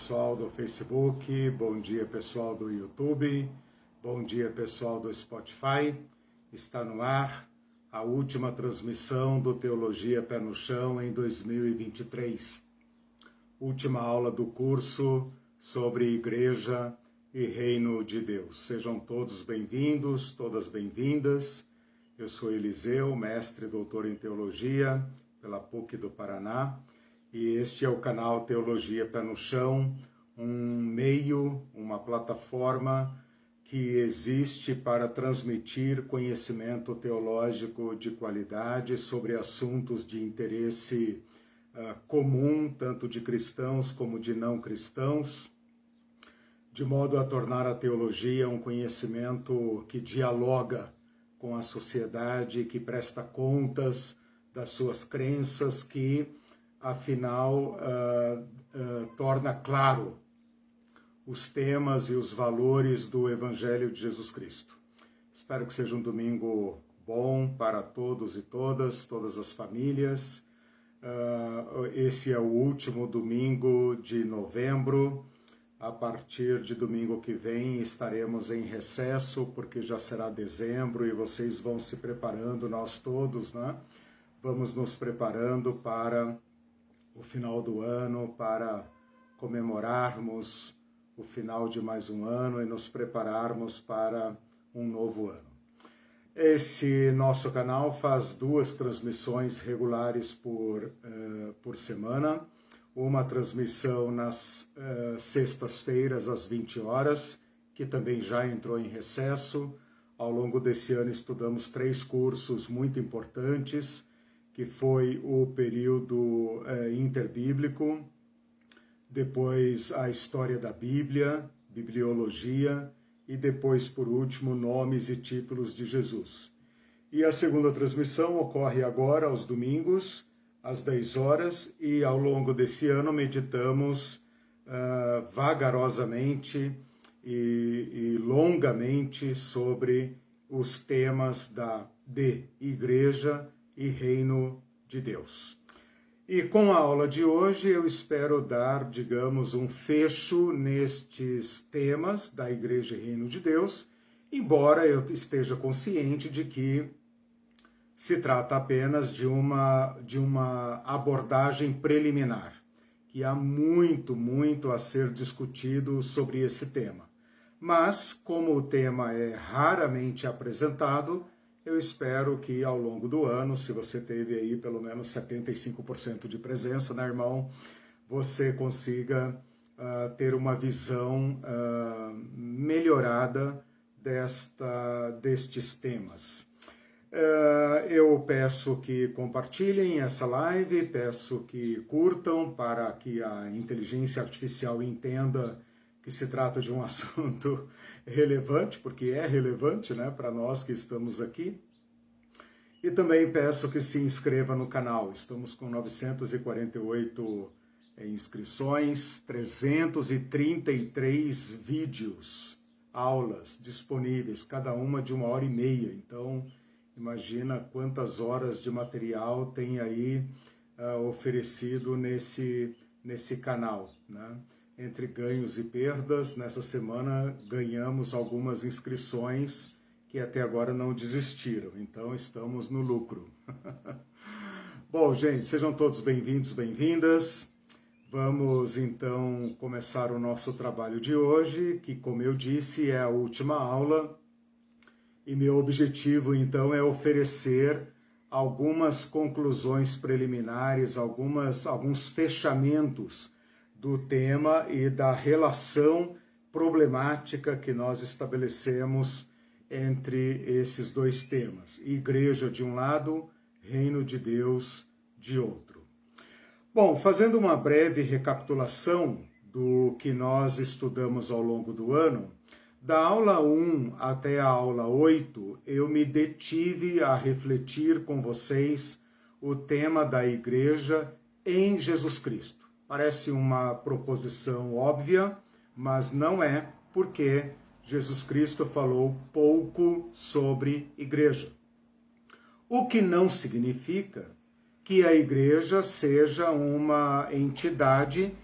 pessoal do Facebook, bom dia pessoal do YouTube, bom dia pessoal do Spotify. Está no ar a última transmissão do Teologia Pé no Chão em 2023. Última aula do curso sobre Igreja e Reino de Deus. Sejam todos bem-vindos, todas bem-vindas. Eu sou Eliseu, mestre e doutor em Teologia pela PUC do Paraná. E este é o canal Teologia Pé no Chão, um meio, uma plataforma que existe para transmitir conhecimento teológico de qualidade sobre assuntos de interesse comum, tanto de cristãos como de não cristãos, de modo a tornar a teologia um conhecimento que dialoga com a sociedade, que presta contas das suas crenças, que afinal, torna claro os temas e os valores do Evangelho de Jesus Cristo. Espero que seja um domingo bom para todos e todas as famílias. Esse é o último domingo de novembro. A partir de domingo que vem estaremos em recesso, porque já será dezembro e vocês vão se preparando, nós todos, né? Vamos nos preparando para o final do ano, para comemorarmos o final de mais um ano e nos prepararmos para um novo ano. Esse nosso canal faz 2 transmissões regulares por semana, uma transmissão nas sextas-feiras às 20 horas, que também já entrou em recesso. Ao longo desse ano estudamos 3 cursos muito importantes, que foi o período interbíblico, depois a história da Bíblia, bibliologia, e depois, por último, nomes e títulos de Jesus. E a segunda transmissão ocorre agora, aos domingos, às 10 horas, e ao longo desse ano meditamos vagarosamente e longamente sobre os temas de igreja e reino de Deus. E com a aula de hoje eu espero dar, digamos, um fecho nestes temas da igreja e reino de Deus, embora eu esteja consciente de que se trata apenas de uma abordagem preliminar, que há muito a ser discutido sobre esse tema. Mas, como o tema é raramente apresentado, eu espero que ao longo do ano, se você teve aí pelo menos 75% de presença, né, irmão, você consiga ter uma visão melhorada destes temas. Eu peço que compartilhem essa live, peço que curtam para que a inteligência artificial entenda que se trata de um assunto relevante, porque é relevante, né, para nós que estamos aqui. E também peço que se inscreva no canal. Estamos com 948 inscrições, 333 vídeos, aulas disponíveis, cada uma de 1h30. Então, imagina quantas horas de material tem aí oferecido nesse canal, né? Entre ganhos e perdas, nessa semana ganhamos algumas inscrições que até agora não desistiram, então estamos no lucro. Bom, gente, sejam todos bem-vindos, bem-vindas. Vamos então começar o nosso trabalho de hoje, que, como eu disse, é a última aula, e meu objetivo então é oferecer algumas conclusões preliminares, alguns fechamentos do tema e da relação problemática que nós estabelecemos entre esses 2 temas. Igreja de um lado, reino de Deus de outro. Bom, fazendo uma breve recapitulação do que nós estudamos ao longo do ano, da aula 1 até a aula 8, eu me detive a refletir com vocês o tema da igreja em Jesus Cristo. Parece uma proposição óbvia, mas não é, porque Jesus Cristo falou pouco sobre igreja. O que não significa que a igreja seja uma entidade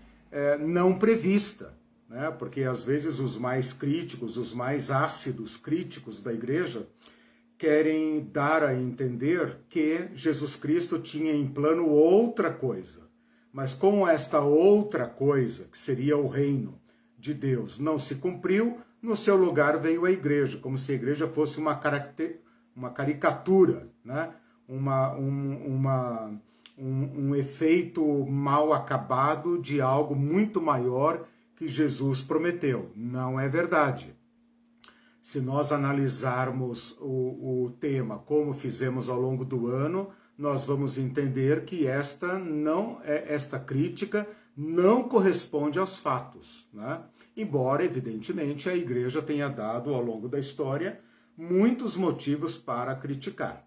não prevista, né? Porque às vezes os mais críticos, os mais ácidos críticos da igreja, querem dar a entender que Jesus Cristo tinha em plano outra coisa. Mas como esta outra coisa, que seria o reino de Deus, não se cumpriu, no seu lugar veio a igreja, como se a igreja fosse uma caricatura, né? Um efeito mal acabado de algo muito maior que Jesus prometeu. Não é verdade. Se nós analisarmos o tema como fizemos ao longo do ano, nós vamos entender que esta crítica não corresponde aos fatos, né? Embora, evidentemente, a igreja tenha dado ao longo da história muitos motivos para criticar.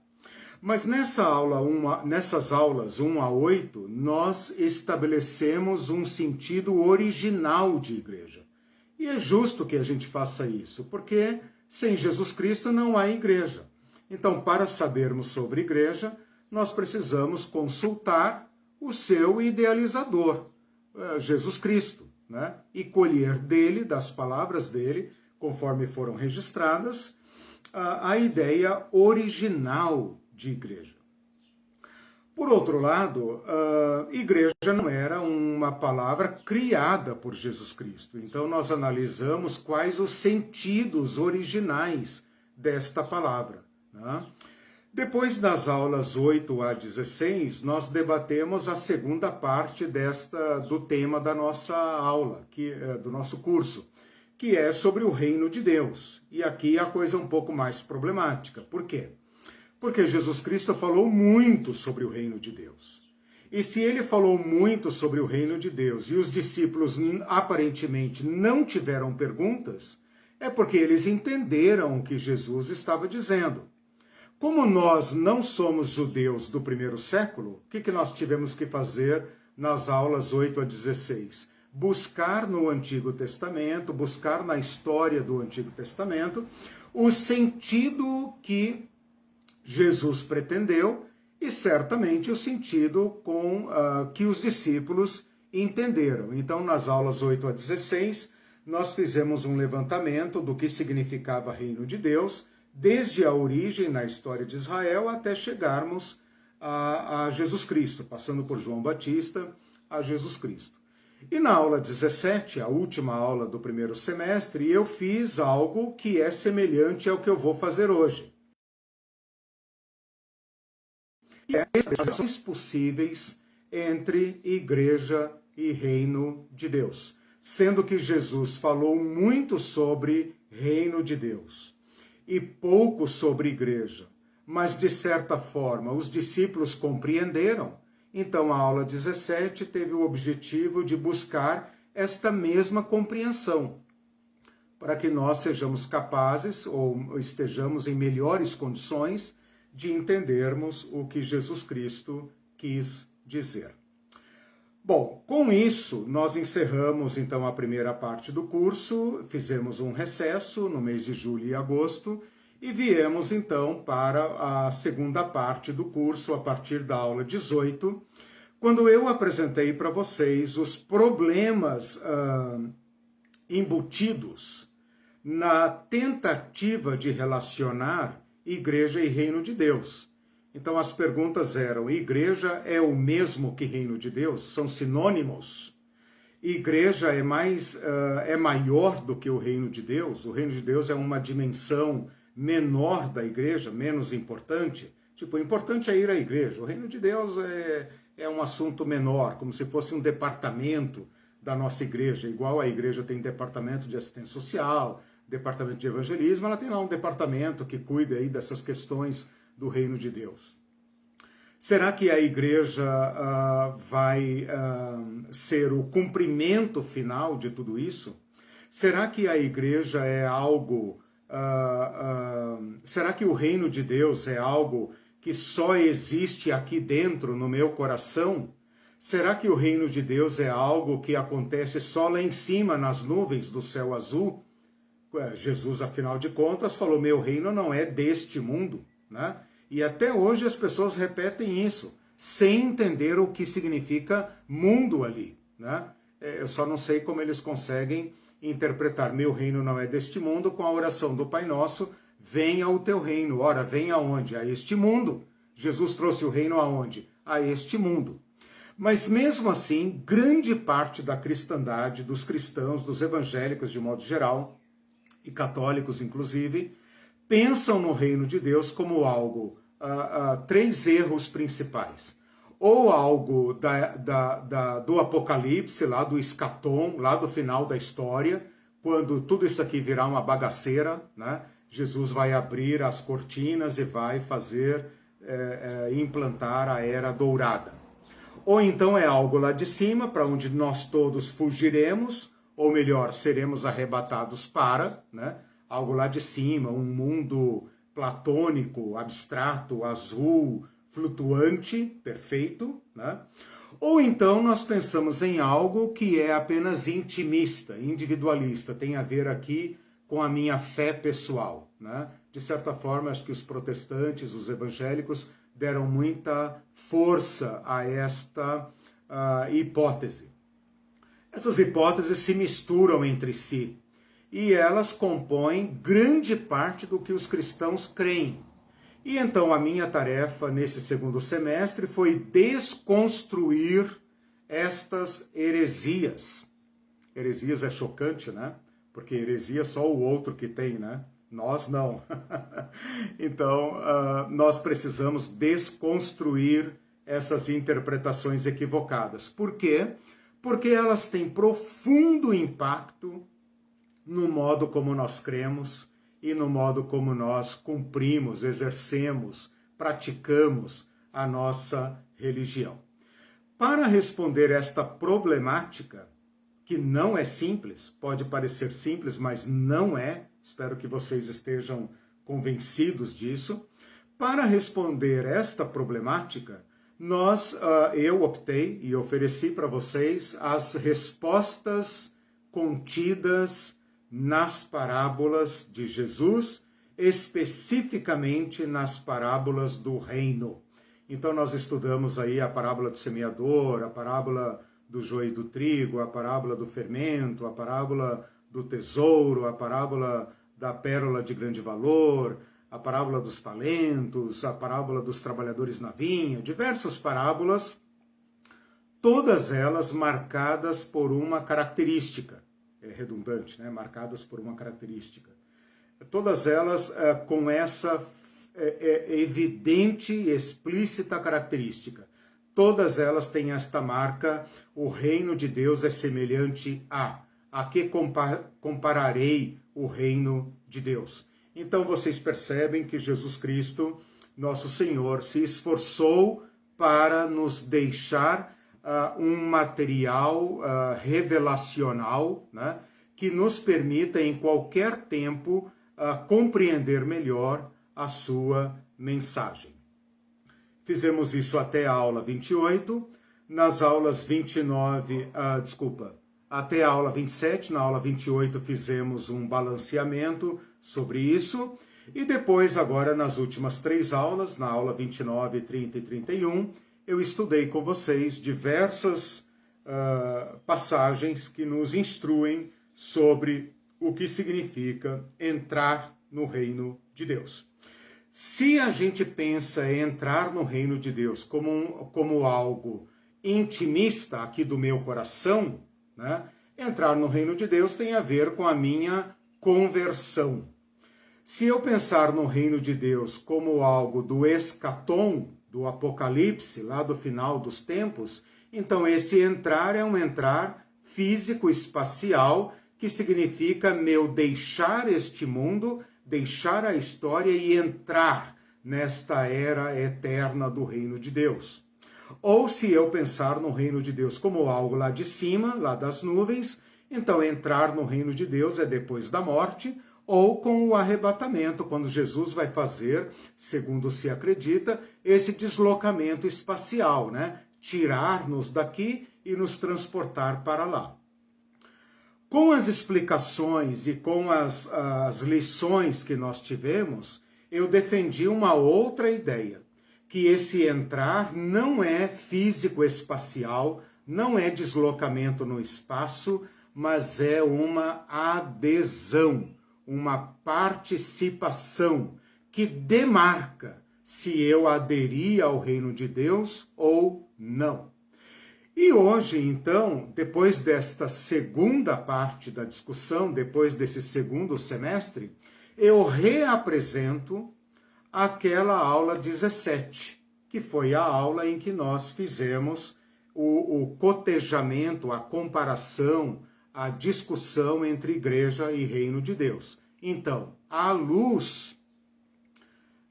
Mas nessas aulas 1 a 8, nós estabelecemos um sentido original de igreja. E é justo que a gente faça isso, porque sem Jesus Cristo não há igreja. Então, para sabermos sobre igreja, nós precisamos consultar o seu idealizador, Jesus Cristo, né? E colher dele, das palavras dele, conforme foram registradas, a ideia original de igreja. Por outro lado, igreja não era uma palavra criada por Jesus Cristo. Então, nós analisamos quais os sentidos originais desta palavra, né? Depois das aulas 8 a 16, nós debatemos a segunda parte do tema da nossa aula, do nosso curso, que é sobre o reino de Deus. E aqui a coisa é um pouco mais problemática. Por quê? Porque Jesus Cristo falou muito sobre o reino de Deus. E se ele falou muito sobre o reino de Deus e os discípulos aparentemente não tiveram perguntas, é porque eles entenderam o que Jesus estava dizendo. Como nós não somos judeus do primeiro século, o que nós tivemos que fazer nas aulas 8 a 16? Buscar no Antigo Testamento, buscar na história do Antigo Testamento, o sentido que Jesus pretendeu e certamente o sentido que os discípulos entenderam. Então, nas aulas 8 a 16, nós fizemos um levantamento do que significava reino de Deus, desde a origem na história de Israel até chegarmos a Jesus Cristo, passando por João Batista a Jesus Cristo. E na aula 17, a última aula do primeiro semestre, eu fiz algo que é semelhante ao que eu vou fazer hoje. E é as relações possíveis entre igreja e reino de Deus, sendo que Jesus falou muito sobre reino de Deus e pouco sobre igreja, mas de certa forma os discípulos compreenderam. Então a aula 17 teve o objetivo de buscar esta mesma compreensão, para que nós sejamos capazes ou estejamos em melhores condições de entendermos o que Jesus Cristo quis dizer. Bom, com isso, nós encerramos então a primeira parte do curso, fizemos um recesso no mês de julho e agosto e viemos então para a segunda parte do curso, a partir da aula 18, quando eu apresentei para vocês os problemas embutidos na tentativa de relacionar igreja e reino de Deus. Então as perguntas eram: igreja é o mesmo que reino de Deus? São sinônimos? Igreja é maior do que o reino de Deus? O reino de Deus é uma dimensão menor da igreja, menos importante? Tipo, o importante é ir à igreja. O reino de Deus é um assunto menor, como se fosse um departamento da nossa igreja. Igual a igreja tem departamento de assistência social, departamento de evangelismo, ela tem lá um departamento que cuida aí dessas questões do reino de Deus. Será que a igreja vai ser o cumprimento final de tudo isso? Será que a igreja é algo... será que o reino de Deus é algo que só existe aqui dentro, no meu coração? Será que o reino de Deus é algo que acontece só lá em cima, nas nuvens do céu azul? Jesus, afinal de contas, falou: meu reino não é deste mundo, né? E até hoje as pessoas repetem isso, sem entender o que significa mundo ali, né? Eu só não sei como eles conseguem interpretar meu reino não é deste mundo com a oração do Pai Nosso, venha o teu reino. Ora, vem aonde? A este mundo. Jesus trouxe o reino aonde? A este mundo. Mas mesmo assim, grande parte da cristandade, dos cristãos, dos evangélicos de modo geral, e católicos inclusive, pensam no reino de Deus como algo, três erros principais. Ou algo do Apocalipse, lá do escatom, lá do final da história, quando tudo isso aqui virar uma bagaceira, né? Jesus vai abrir as cortinas e vai fazer, implantar a era dourada. Ou então é algo lá de cima, para onde nós todos fugiremos, ou melhor, seremos arrebatados para, né? Algo lá de cima, um mundo platônico, abstrato, azul, flutuante, perfeito, né? Ou então nós pensamos em algo que é apenas intimista, individualista, tem a ver aqui com a minha fé pessoal, né? De certa forma, acho que os protestantes, os evangélicos, deram muita força a esta hipótese. Essas hipóteses se misturam entre si e elas compõem grande parte do que os cristãos creem. E então a minha tarefa nesse segundo semestre foi desconstruir estas heresias. Heresias é chocante, né? Porque heresia só o outro que tem, né? Nós não. Então, nós precisamos desconstruir essas interpretações equivocadas. Por quê? Porque elas têm profundo impacto no modo como nós cremos e no modo como nós cumprimos, exercemos, praticamos a nossa religião. Para responder esta problemática, que não é simples, pode parecer simples, mas não é, espero que vocês estejam convencidos disso. Para responder esta problemática, eu optei e ofereci para vocês as respostas contidas nas parábolas de Jesus, especificamente nas parábolas do reino. Então nós estudamos aí a parábola do semeador, a parábola do joio e do trigo, a parábola do fermento, a parábola do tesouro, a parábola da pérola de grande valor, a parábola dos talentos, a parábola dos trabalhadores na vinha, diversas parábolas, todas elas marcadas por uma característica. É redundante, né? Marcadas por uma característica. Todas elas com essa evidente e explícita característica. Todas elas têm esta marca, o reino de Deus é semelhante a que compararei o reino de Deus. Então vocês percebem que Jesus Cristo, nosso Senhor, se esforçou para nos deixar um material revelacional, né, que nos permita em qualquer tempo compreender melhor a sua mensagem. Fizemos isso até a aula 28, nas aulas 29, até a aula 27, na aula 28 fizemos um balanceamento sobre isso, e depois agora nas últimas 3 aulas, na aula 29, 30 e 31, eu estudei com vocês diversas passagens que nos instruem sobre o que significa entrar no reino de Deus. Se a gente pensa em entrar no reino de Deus como algo intimista aqui do meu coração, né? Entrar no reino de Deus tem a ver com a minha conversão. Se eu pensar no reino de Deus como algo do escatom, do Apocalipse, lá do final dos tempos, então esse entrar é um entrar físico-espacial, que significa meu deixar este mundo, deixar a história e entrar nesta era eterna do reino de Deus. Ou se eu pensar no reino de Deus como algo lá de cima, lá das nuvens, então entrar no reino de Deus é depois da morte, ou com o arrebatamento, quando Jesus vai fazer, segundo se acredita, esse deslocamento espacial, né? Tirar-nos daqui e nos transportar para lá. Com as explicações e com as lições que nós tivemos, eu defendi uma outra ideia, que esse entrar não é físico-espacial, não é deslocamento no espaço, mas é uma adesão, uma participação que demarca se eu aderi ao reino de Deus ou não. E hoje, então, depois desta segunda parte da discussão, depois desse segundo semestre, eu reapresento aquela aula 17, que foi a aula em que nós fizemos o cotejamento, a comparação, a discussão entre igreja e reino de Deus. Então, à luz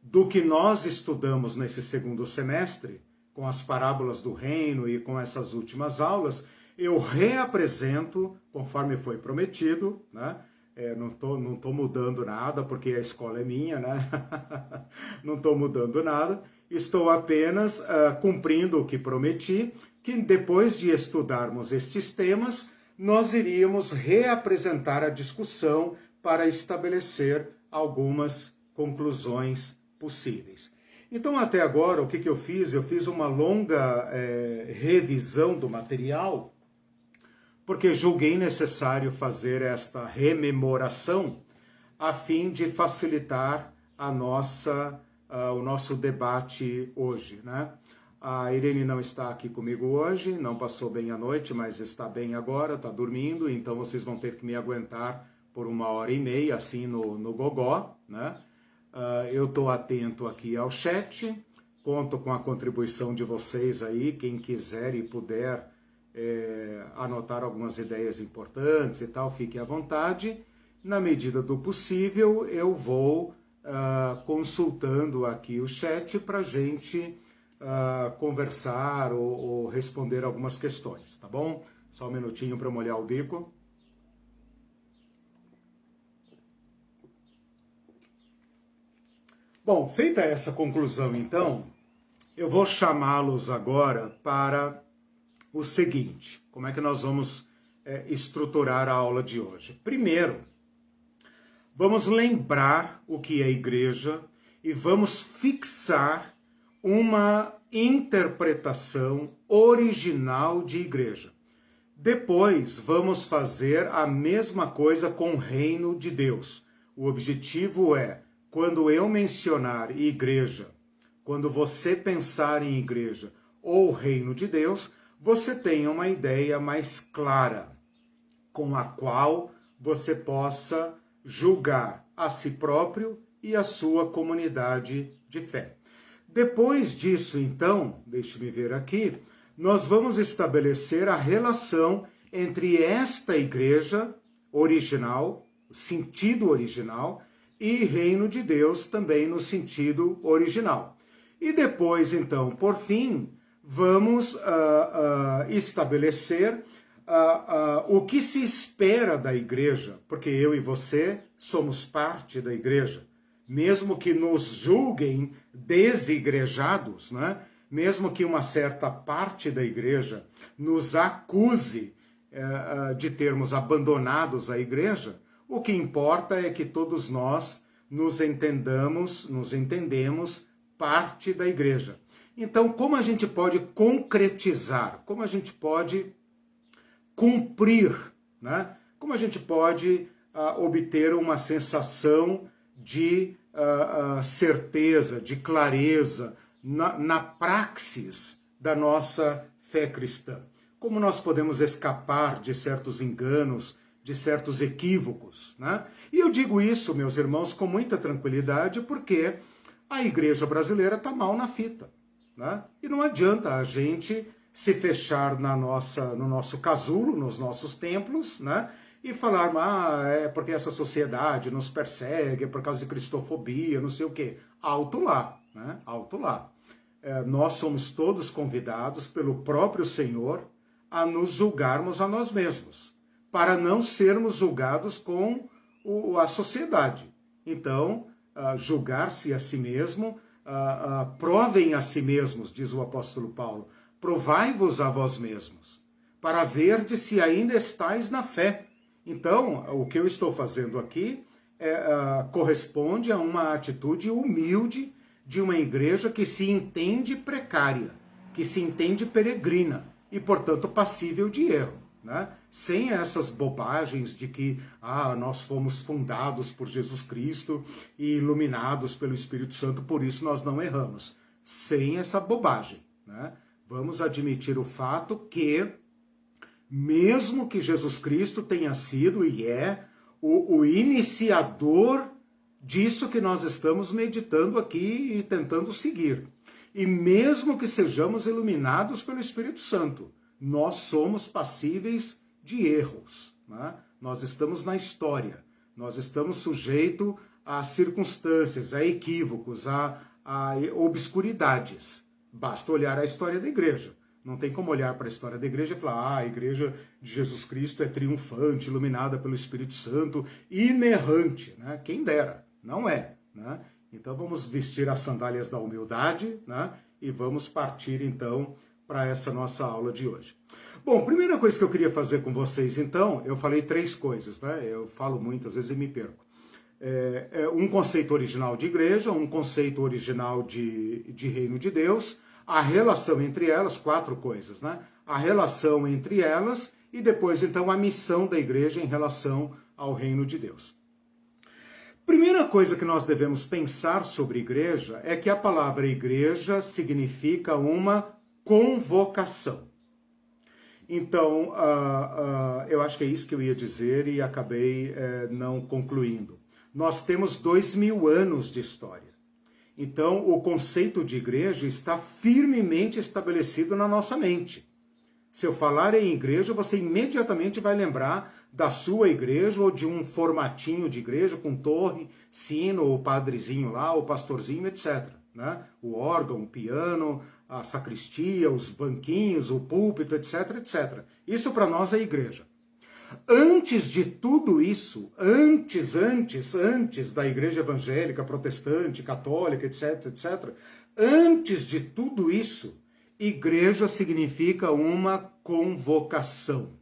do que nós estudamos nesse segundo semestre, com as parábolas do reino e com essas últimas aulas, eu reapresento, conforme foi prometido, né? Não tô mudando nada, porque a escola é minha, né? Não estou mudando nada, estou apenas cumprindo o que prometi, que depois de estudarmos estes temas, nós iríamos reapresentar a discussão para estabelecer algumas conclusões possíveis. Então, até agora, o que eu fiz? Eu fiz uma longa revisão do material, porque julguei necessário fazer esta rememoração a fim de facilitar o nosso debate hoje, né? A Irene não está aqui comigo hoje, não passou bem a noite, mas está bem agora, está dormindo, então vocês vão ter que me aguentar por 1h30, assim, no gogó, né? Eu estou atento aqui ao chat, conto com a contribuição de vocês aí, quem quiser e puder anotar algumas ideias importantes e tal, fique à vontade. Na medida do possível, eu vou consultando aqui o chat para a gente conversar ou responder algumas questões, tá bom? Só um minutinho para molhar o bico. Bom, feita essa conclusão, então, eu vou chamá-los agora para o seguinte. Como é que nós vamos estruturar a aula de hoje? Primeiro, vamos lembrar o que é igreja e vamos fixar uma interpretação original de igreja. Depois, vamos fazer a mesma coisa com o reino de Deus. O objetivo é, quando eu mencionar igreja, quando você pensar em igreja ou reino de Deus, você tenha uma ideia mais clara, com a qual você possa julgar a si próprio e a sua comunidade de fé. Depois disso, então, deixe-me ver aqui, nós vamos estabelecer a relação entre esta igreja original, o sentido original, e reino de Deus também no sentido original. E depois, então, por fim, vamos estabelecer o que se espera da igreja, porque eu e você somos parte da igreja. Mesmo que nos julguem desigrejados, né? Mesmo que uma certa parte da igreja nos acuse de termos abandonados a igreja, o que importa é que todos nós nos entendemos parte da igreja. Então, como a gente pode concretizar? Como a gente pode cumprir? Né? Como a gente pode obter uma sensação de certeza, de clareza na praxis da nossa fé cristã? Como nós podemos escapar de certos enganos, de certos equívocos, né? E eu digo isso, meus irmãos, com muita tranquilidade, porque a igreja brasileira está mal na fita, né? E não adianta a gente se fechar no nosso casulo, nos nossos templos, né? E falar, é porque essa sociedade nos persegue, é por causa de cristofobia, não sei o quê. Alto lá, né? Alto lá. Nós somos todos convidados pelo próprio Senhor a nos julgarmos a nós mesmos, para não sermos julgados com a sociedade. Então, julgar-se a si mesmo, provem a si mesmos, diz o apóstolo Paulo, provai-vos a vós mesmos, para verdes se ainda estáis na fé. Então, o que eu estou fazendo aqui corresponde a uma atitude humilde de uma igreja que se entende precária, que se entende peregrina. e, portanto, passível de erro, né? Sem essas bobagens de que nós fomos fundados por Jesus Cristo e iluminados pelo Espírito Santo, por isso nós não erramos. Sem essa bobagem, né? Vamos admitir o fato que, mesmo que Jesus Cristo tenha sido e é o iniciador disso que nós estamos meditando aqui e tentando seguir, e mesmo que sejamos iluminados pelo Espírito Santo, nós somos passíveis de erros, né? Nós estamos na história, nós estamos sujeitos a circunstâncias, a equívocos, a obscuridades. Basta olhar a história da igreja. Não tem como olhar para a história da igreja e falar, a igreja de Jesus Cristo é triunfante, iluminada pelo Espírito Santo, inerrante, né? Quem dera, não é, né? Então vamos vestir as sandálias da humildade, né? E vamos partir então para essa nossa aula de hoje. Bom, primeira coisa que eu queria fazer com vocês então, eu falei 3 coisas, né? Eu falo muitas vezes e me perco. Um conceito original de igreja, um conceito original de reino de Deus, a relação entre elas, 4 coisas, né? A relação entre elas e depois, então, a missão da igreja em relação ao reino de Deus. Primeira coisa que nós devemos pensar sobre igreja é que a palavra igreja significa uma convocação. Então, eu acho que é isso que eu ia dizer e acabei não concluindo. Nós temos 2000 anos de história. Então, o conceito de igreja está firmemente estabelecido na nossa mente. Se eu falar em igreja, você imediatamente vai lembrar da sua igreja ou de um formatinho de igreja com torre, sino, o padrezinho lá, o pastorzinho, etc. Né? O órgão, o piano, a sacristia, os banquinhos, o púlpito, etc, etc. Isso para nós é igreja. Antes de tudo isso, antes da igreja evangélica, protestante, católica, etc, etc, antes de tudo isso, igreja significa uma convocação.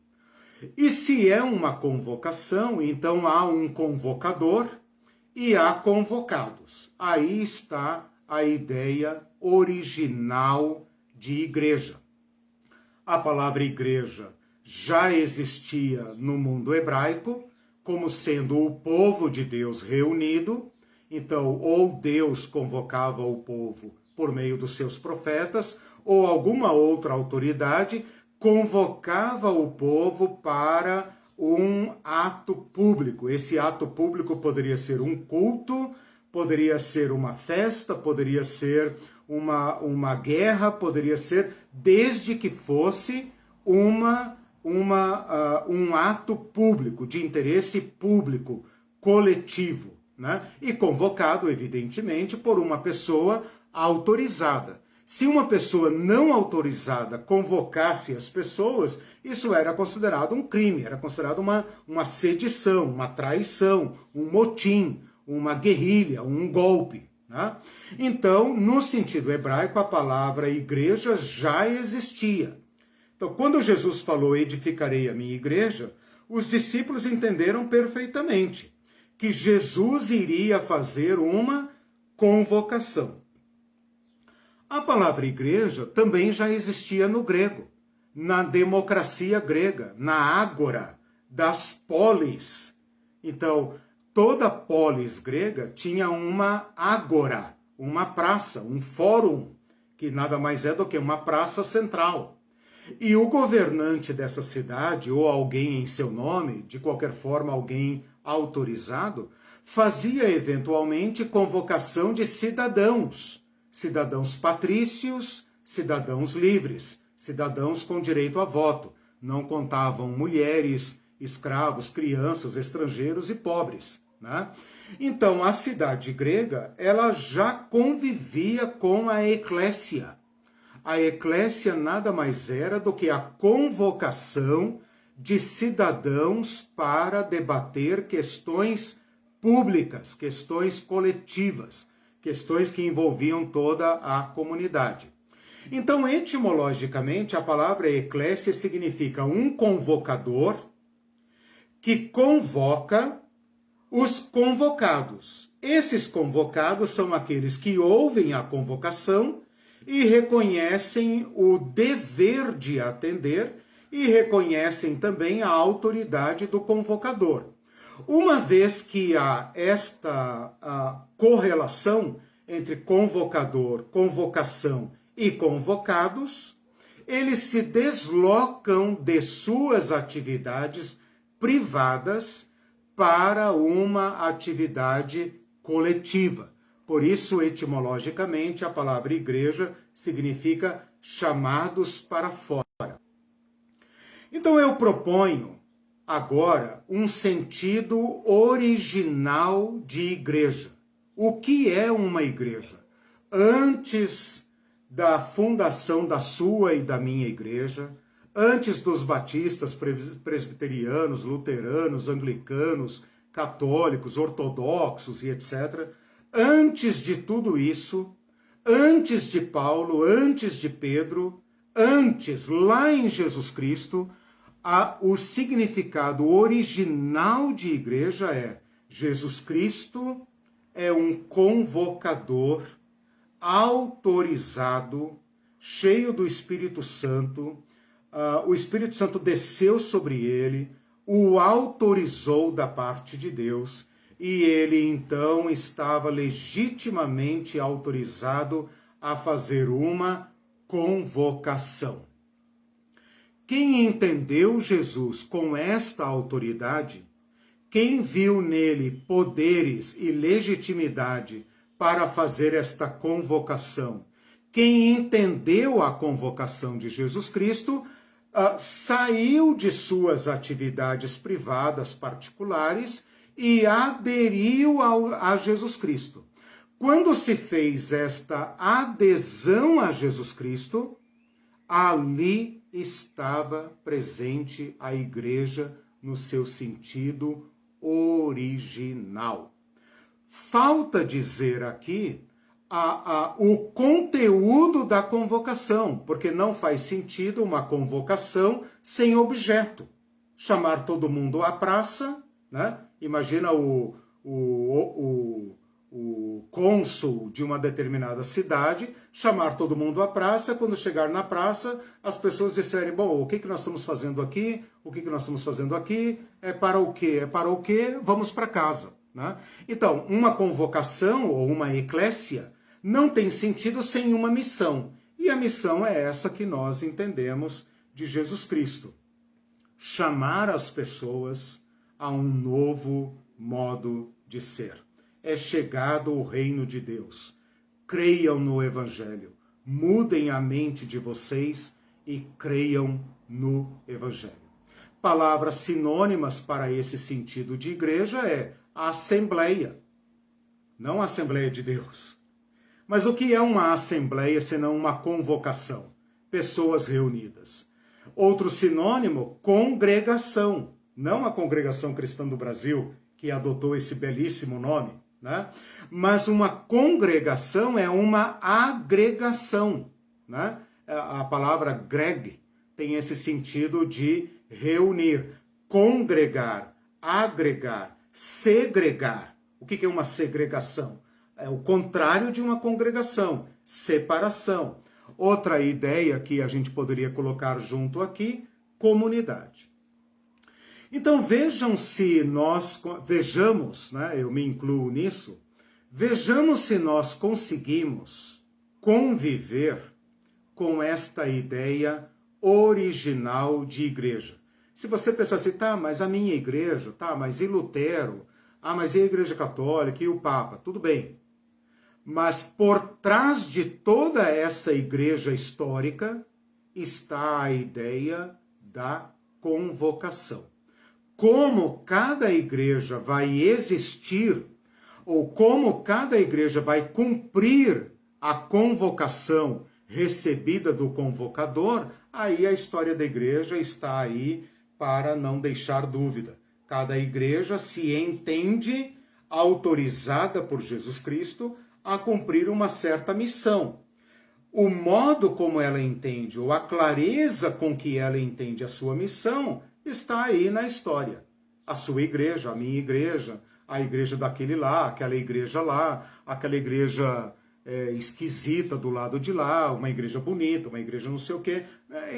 E se é uma convocação, então há um convocador e há convocados. Aí está a ideia original de igreja. A palavra igreja já existia no mundo hebraico, como sendo o povo de Deus reunido. Então, ou Deus convocava o povo por meio dos seus profetas, ou alguma outra autoridade convocava o povo para um ato público. Esse ato público poderia ser um culto, poderia ser uma festa, poderia ser uma guerra, poderia ser, desde que fosse um ato público, de interesse público, coletivo, né? E convocado, evidentemente, por uma pessoa autorizada. Se uma pessoa não autorizada convocasse as pessoas, isso era considerado um crime, era considerado uma sedição, uma traição, um motim, uma guerrilha, um golpe, né? Então, no sentido hebraico, a palavra igreja já existia. Então, quando Jesus falou, edificarei a minha igreja, os discípulos entenderam perfeitamente que Jesus iria fazer uma convocação. A palavra igreja também já existia no grego, na democracia grega, na ágora das polis. Então, toda polis grega tinha uma ágora, uma praça, um fórum, que nada mais é do que uma praça central. E o governante dessa cidade, ou alguém em seu nome, de qualquer forma alguém autorizado, fazia eventualmente convocação de cidadãos patrícios, cidadãos livres, cidadãos com direito a voto. Não contavam mulheres, escravos, crianças, estrangeiros e pobres, né? Então, a cidade grega, ela já convivia com a eclésia. A eclésia nada mais era do que a convocação de cidadãos para debater questões públicas, questões coletivas, questões que envolviam toda a comunidade. Então, etimologicamente, a palavra eclésia significa um convocador que convoca os convocados. Esses convocados são aqueles que ouvem a convocação e reconhecem o dever de atender e reconhecem também a autoridade do convocador. Uma vez que há esta correlação entre convocador, convocação e convocados, eles se deslocam de suas atividades privadas para uma atividade coletiva. Por isso, etimologicamente, a palavra igreja significa chamados para fora. Então eu proponho agora um sentido original de igreja. O que é uma igreja? Antes da fundação da sua e da minha igreja, antes dos batistas, presbiterianos, luteranos, anglicanos, católicos, ortodoxos e etc., antes de tudo isso, antes de Paulo, antes de Pedro, antes, lá em Jesus Cristo, o significado original de igreja é: Jesus Cristo é um convocador autorizado, cheio do Espírito Santo. O Espírito Santo desceu sobre ele, o autorizou da parte de Deus, e ele então estava legitimamente autorizado a fazer uma convocação. Quem entendeu Jesus com esta autoridade, quem viu nele poderes e legitimidade para fazer esta convocação, quem entendeu a convocação de Jesus Cristo, saiu de suas atividades privadas particulares e aderiu a Jesus Cristo. Quando se fez esta adesão a Jesus Cristo, ali estava presente a igreja no seu sentido original. Falta dizer aqui o conteúdo da convocação, porque não faz sentido uma convocação sem objeto. Chamar todo mundo à praça, né? Imagina o cônsul de uma determinada cidade chamar todo mundo à praça. Quando chegar na praça, as pessoas disserem: bom, o que nós estamos fazendo aqui? O que nós estamos fazendo aqui? É para o quê? É para o quê? Vamos para casa. Né? Então, uma convocação ou uma eclésia não tem sentido sem uma missão. E a missão é essa que nós entendemos de Jesus Cristo: chamar as pessoas a um novo modo de ser. É chegado o reino de Deus. Creiam no Evangelho. Mudem a mente de vocês e creiam no Evangelho. Palavras sinônimas para esse sentido de igreja é a assembleia. Não a Assembleia de Deus. Mas o que é uma assembleia senão uma convocação? Pessoas reunidas. Outro sinônimo, congregação. Não a Congregação Cristã do Brasil, que adotou esse belíssimo nome, né? Mas uma congregação é uma agregação, né? A palavra greg tem esse sentido de reunir, congregar, agregar, segregar. O que é uma segregação? É o contrário de uma congregação, separação. Outra ideia que a gente poderia colocar junto aqui, comunidade. Então vejamos, né, eu me incluo nisso, vejamos se nós conseguimos conviver com esta ideia original de igreja. Se você pensar assim, tá, mas a minha igreja, tá, mas e Lutero? Ah, mas e a Igreja Católica e o Papa? Tudo bem. Mas por trás de toda essa igreja histórica está a ideia da convocação. Como cada igreja vai existir, ou como cada igreja vai cumprir a convocação recebida do convocador, aí a história da igreja está aí para não deixar dúvida. Cada igreja se entende autorizada por Jesus Cristo a cumprir uma certa missão. O modo como ela entende, ou a clareza com que ela entende a sua missão, está aí na história. A sua igreja, a minha igreja, a igreja daquele lá, aquela igreja esquisita do lado de lá, uma igreja bonita, uma igreja não sei o quê.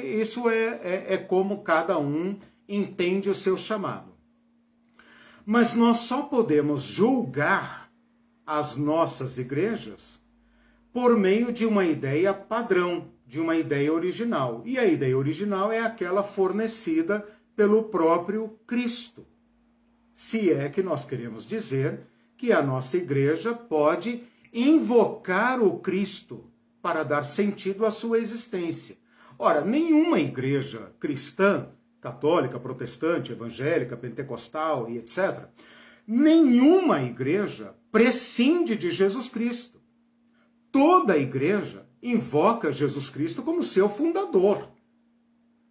Isso é como cada um entende o seu chamado. Mas nós só podemos julgar as nossas igrejas por meio de uma ideia padrão, de uma ideia original. E a ideia original é aquela fornecida pelo próprio Cristo. Se é que nós queremos dizer que a nossa igreja pode invocar o Cristo para dar sentido à sua existência. Ora, nenhuma igreja cristã, católica, protestante, evangélica, pentecostal e etc., nenhuma igreja prescinde de Jesus Cristo. Toda igreja invoca Jesus Cristo como seu fundador.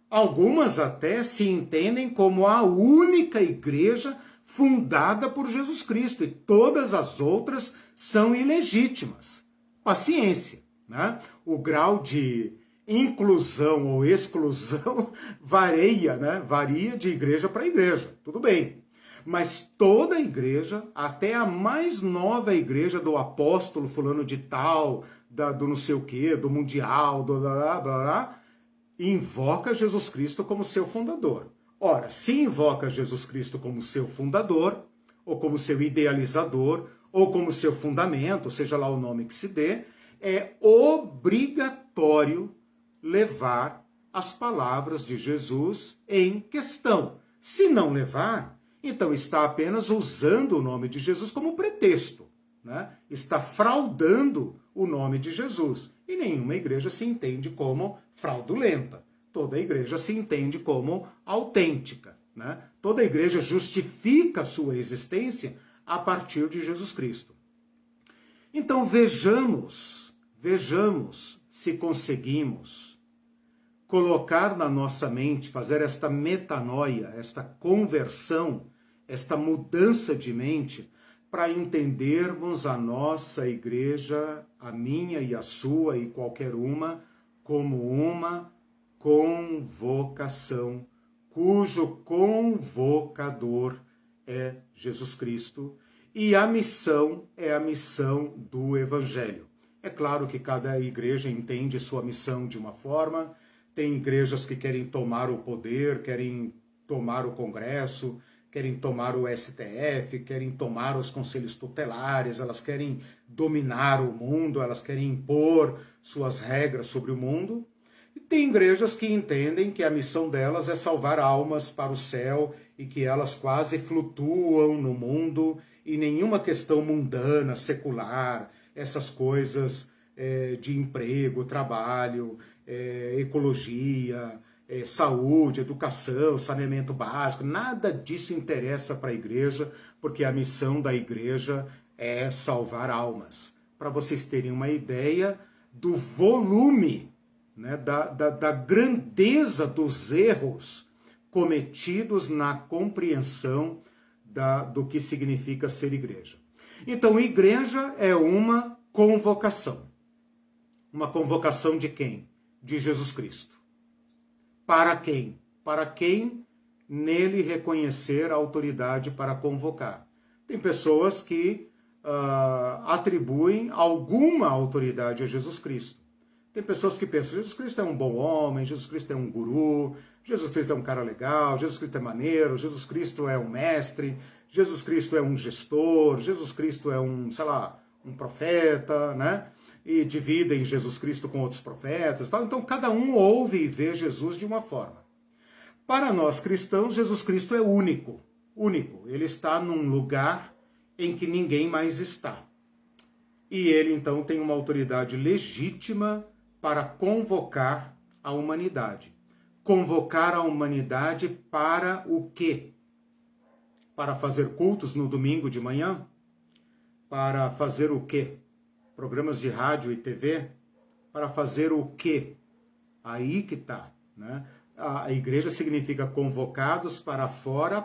Algumas até se entendem como a única igreja fundada por Jesus Cristo, e todas as outras são ilegítimas. Paciência, né? O grau de inclusão ou exclusão varia, né? Varia de igreja para igreja, tudo bem. Mas toda igreja, até a mais nova igreja do apóstolo fulano de tal, do não sei o quê, do mundial, do blá, blá, blá, invoca Jesus Cristo como seu fundador. Ora, se invoca Jesus Cristo como seu fundador, ou como seu idealizador, ou como seu fundamento, seja lá o nome que se dê, é obrigatório levar as palavras de Jesus em questão. Se não levar, então está apenas usando o nome de Jesus como pretexto, né? Está fraudando o nome de Jesus. E nenhuma igreja se entende como fraudulenta. Toda igreja se entende como autêntica, né? Toda igreja justifica a sua existência a partir de Jesus Cristo. Então vejamos se conseguimos colocar na nossa mente, fazer esta metanoia, esta conversão, esta mudança de mente, para entendermos a nossa igreja, a minha e a sua e qualquer uma, como uma convocação, cujo convocador é Jesus Cristo, e a missão é a missão do Evangelho. É claro que cada igreja entende sua missão de uma forma, tem igrejas que querem tomar o poder, querem tomar o Congresso, querem tomar o STF, querem tomar os conselhos tutelares, elas querem dominar o mundo, elas querem impor suas regras sobre o mundo. E tem igrejas que entendem que a missão delas é salvar almas para o céu e que elas quase flutuam no mundo e nenhuma questão mundana, secular, essas coisas de emprego, trabalho, ecologia, saúde, educação, saneamento básico, nada disso interessa para a igreja, porque a missão da igreja é salvar almas. Para vocês terem uma ideia do volume, né, da grandeza dos erros cometidos na compreensão do que significa ser igreja. Então, igreja é uma convocação. Uma convocação de quem? De Jesus Cristo. Para quem? Para quem nele reconhecer a autoridade para convocar. Tem pessoas que atribuem alguma autoridade a Jesus Cristo. Tem pessoas que pensam, Jesus Cristo é um bom homem, Jesus Cristo é um guru, Jesus Cristo é um cara legal, Jesus Cristo é maneiro, Jesus Cristo é um mestre, Jesus Cristo é um gestor, Jesus Cristo é um profeta, né? E dividem Jesus Cristo com outros profetas, tal. Então cada um ouve e vê Jesus de uma forma. Para nós cristãos, Jesus Cristo é único. Ele está num lugar em que ninguém mais está. E ele então tem uma autoridade legítima para convocar a humanidade. Convocar a humanidade para o quê? Para fazer cultos no domingo de manhã? Para fazer o quê? Programas de rádio e TV? Para fazer o quê? Aí que está, né? A igreja significa convocados para fora,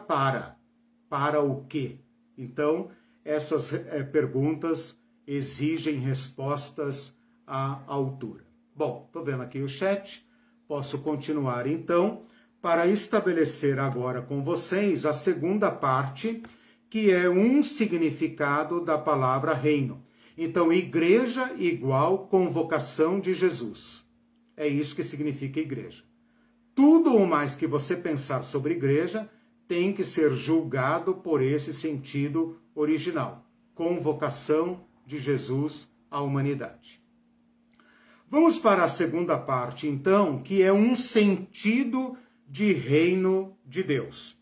para o quê? Então, essas perguntas exigem respostas à altura. Bom, estou vendo aqui o chat, posso continuar então, para estabelecer agora com vocês a segunda parte, que é um significado da palavra reino. Então, igreja igual convocação de Jesus. É isso que significa igreja. Tudo o mais que você pensar sobre igreja tem que ser julgado por esse sentido original. Convocação de Jesus à humanidade. Vamos para a segunda parte, então, que é um sentido de reino de Deus.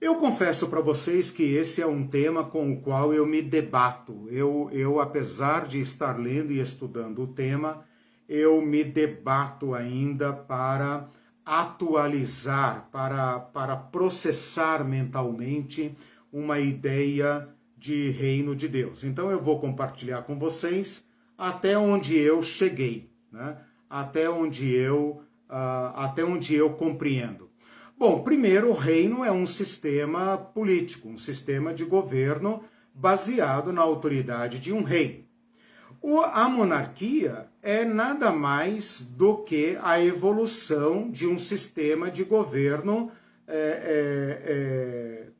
Eu confesso para vocês que esse é um tema com o qual eu me debato. Eu, apesar de estar lendo e estudando o tema, eu me debato ainda para atualizar, para processar mentalmente uma ideia de reino de Deus. Então eu vou compartilhar com vocês até onde eu cheguei, né? até onde eu compreendo. Bom, primeiro, o reino é um sistema político, um sistema de governo baseado na autoridade de um rei. A monarquia é nada mais do que a evolução de um sistema de governo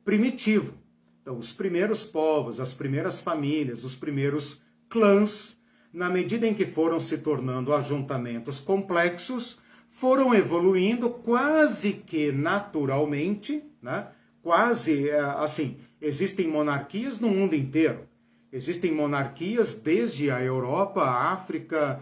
primitivo. Então, os primeiros povos, as primeiras famílias, os primeiros clãs, na medida em que foram se tornando ajuntamentos complexos, foram evoluindo quase que naturalmente, né? Quase assim, existem monarquias no mundo inteiro. Existem monarquias desde a Europa, a África,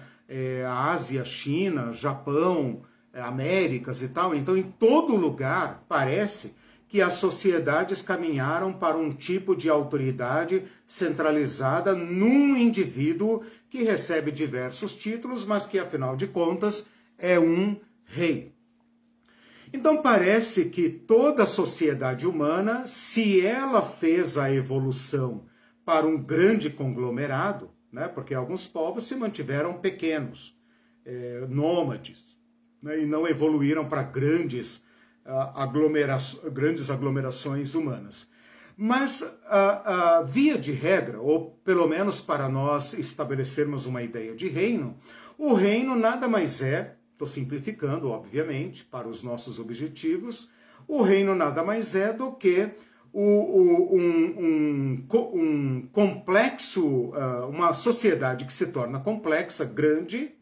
a Ásia, China, Japão, Américas e tal. Então, em todo lugar, parece que as sociedades caminharam para um tipo de autoridade centralizada num indivíduo que recebe diversos títulos, mas que, afinal de contas, é um rei. Então parece que toda a sociedade humana, se ela fez a evolução para um grande conglomerado, né, porque alguns povos se mantiveram pequenos, nômades, né, e não evoluíram para grandes aglomerações humanas. Mas, via de regra, ou pelo menos para nós estabelecermos uma ideia de reino, o reino nada mais é, estou simplificando, obviamente, para os nossos objetivos, o reino nada mais é do que um complexo, uma sociedade que se torna complexa, grande,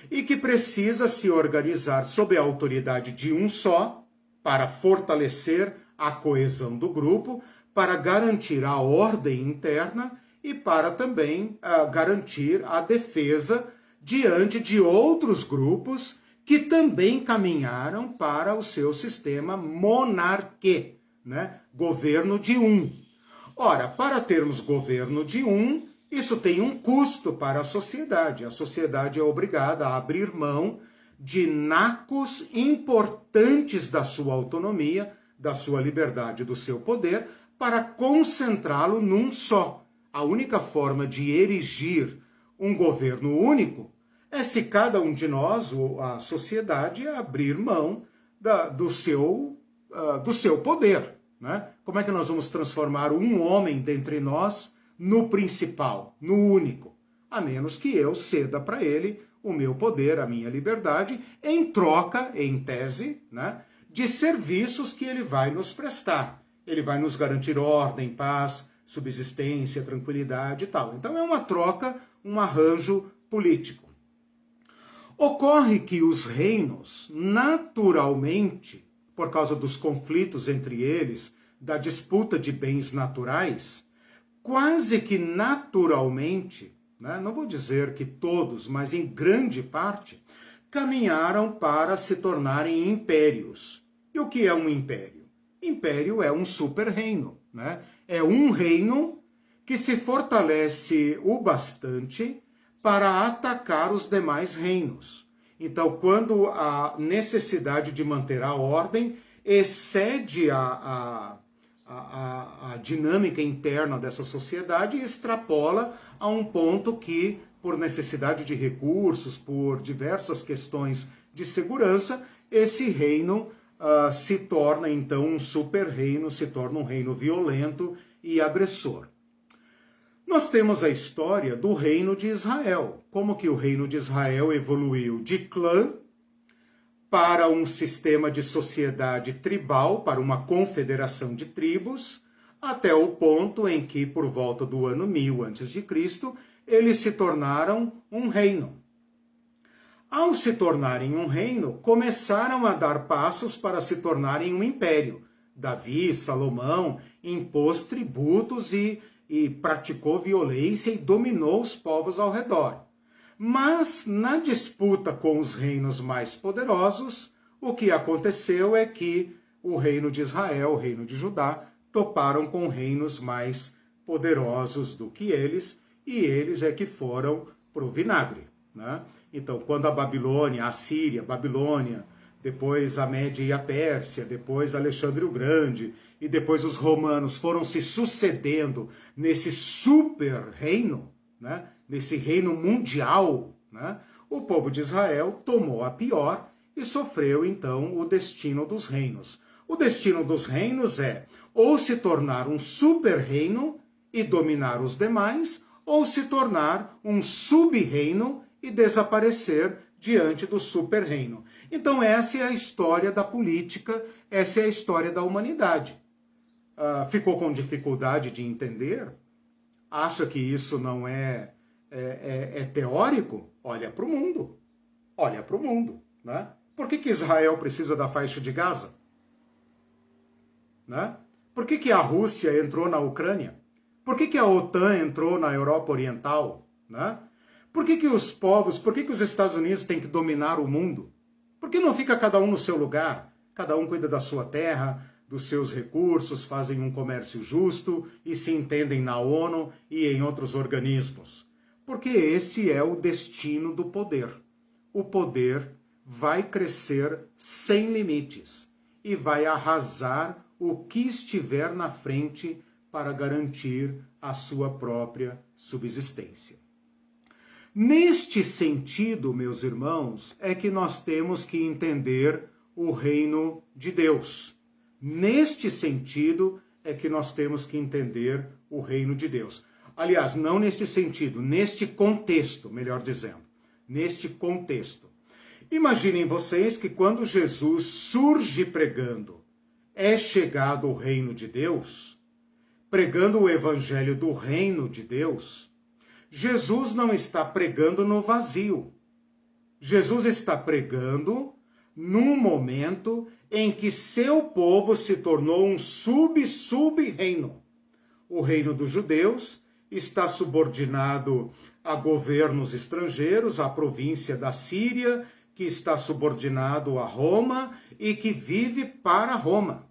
e que precisa se organizar sob a autoridade de um só, para fortalecer a coesão do grupo, para garantir a ordem interna e para também garantir a defesa diante de outros grupos que também caminharam para o seu sistema monarquê, né? Governo de um. Ora, para termos governo de um, isso tem um custo para a sociedade. A sociedade é obrigada a abrir mão de nacos importantes da sua autonomia, da sua liberdade, do seu poder, para concentrá-lo num só. A única forma de erigir um governo único é se cada um de nós, ou a sociedade, abrir mão do seu poder, né? Como é que nós vamos transformar um homem dentre nós no principal, no único? A menos que eu ceda para ele o meu poder, a minha liberdade, em troca, em tese, né, de serviços que ele vai nos prestar. Ele vai nos garantir ordem, paz, subsistência, tranquilidade e tal. Então é uma troca, um arranjo político. Ocorre que os reinos, naturalmente, por causa dos conflitos entre eles, da disputa de bens naturais, quase que naturalmente, né, não vou dizer que todos, mas em grande parte, caminharam para se tornarem impérios. E o que é um império? Império é um super-reino, né? É um reino que se fortalece o bastante para atacar os demais reinos. Então, quando a necessidade de manter a ordem excede a dinâmica interna dessa sociedade e extrapola a um ponto que, por necessidade de recursos, por diversas questões de segurança, esse reino se torna, então, um super-reino, se torna um reino violento e agressor. Nós temos a história do reino de Israel, como que o reino de Israel evoluiu de clã para um sistema de sociedade tribal, para uma confederação de tribos, até o ponto em que, por volta do ano 1000 a.C., eles se tornaram um reino. Ao se tornarem um reino, começaram a dar passos para se tornarem um império. Davi, Salomão, impôs tributos e praticou violência e dominou os povos ao redor. Mas, na disputa com os reinos mais poderosos, o que aconteceu é que o reino de Israel, o reino de Judá, toparam com reinos mais poderosos do que eles, e eles é que foram para o vinagre, né? Então, quando a Babilônia, a Síria, Babilônia, depois a Média e a Pérsia, depois Alexandre o Grande, e depois os romanos foram se sucedendo nesse super reino, né? Nesse reino mundial, né? O povo de Israel tomou a pior e sofreu, então, o destino dos reinos. O destino dos reinos é ou se tornar um super reino e dominar os demais, ou se tornar um sub-reino e desaparecer diante do super-reino. Então essa é a história da política, essa é a história da humanidade. Ficou com dificuldade de entender? Acha que isso não é teórico? Olha para o mundo. Olha para o mundo. Né? Por que Israel precisa da faixa de Gaza? Né? Por que a Rússia entrou na Ucrânia? Por que a OTAN entrou na Europa Oriental? Né? Por que os povos, por que os Estados Unidos têm que dominar o mundo? Por que não fica cada um no seu lugar? Cada um cuida da sua terra, dos seus recursos, fazem um comércio justo e se entendem na ONU e em outros organismos. Porque esse é o destino do poder. O poder vai crescer sem limites e vai arrasar o que estiver na frente para garantir a sua própria subsistência. Neste sentido, meus irmãos, é que nós temos que entender o reino de Deus. Neste sentido é que nós temos que entender o reino de Deus. Aliás, não neste sentido, neste contexto, melhor dizendo. Neste contexto. Imaginem vocês que quando Jesus surge pregando, é chegado o reino de Deus, pregando o evangelho do reino de Deus, Jesus não está pregando no vazio. Jesus está pregando num momento em que seu povo se tornou um sub-reino. O reino dos judeus está subordinado a governos estrangeiros, à província da Síria, que está subordinado a Roma e que vive para Roma.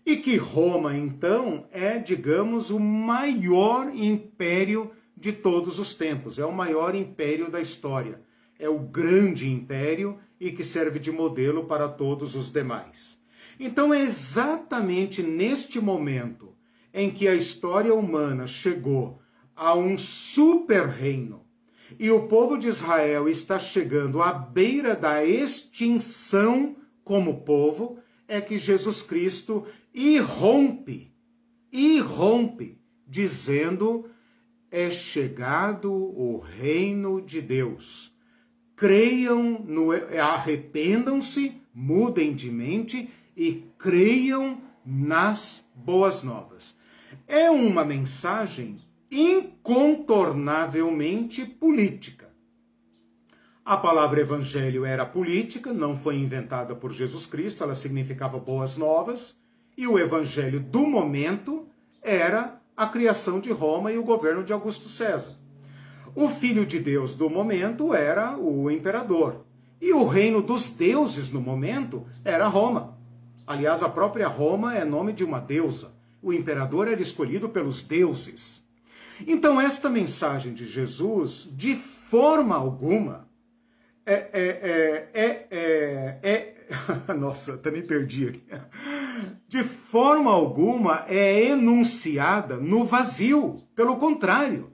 E que Roma, então, é, digamos, o maior império de todos os tempos. É o maior império da história. É o grande império e que serve de modelo para todos os demais. Então é exatamente neste momento em que a história humana chegou a um super reino e o povo de Israel está chegando à beira da extinção como povo, é que Jesus Cristo irrompe, dizendo: é chegado o reino de Deus. Creiam, arrependam-se, mudem de mente e creiam nas boas novas. É uma mensagem incontornavelmente política. A palavra evangelho era política, não foi inventada por Jesus Cristo, ela significava boas novas, e o evangelho do momento era a criação de Roma e o governo de Augusto César. O filho de Deus do momento era o imperador, e o reino dos deuses no momento era Roma. Aliás, a própria Roma é nome de uma deusa. O imperador era escolhido pelos deuses. Então, esta mensagem de Jesus, de forma alguma, nossa, até me perdi aqui. De forma alguma é enunciada no vazio. Pelo contrário,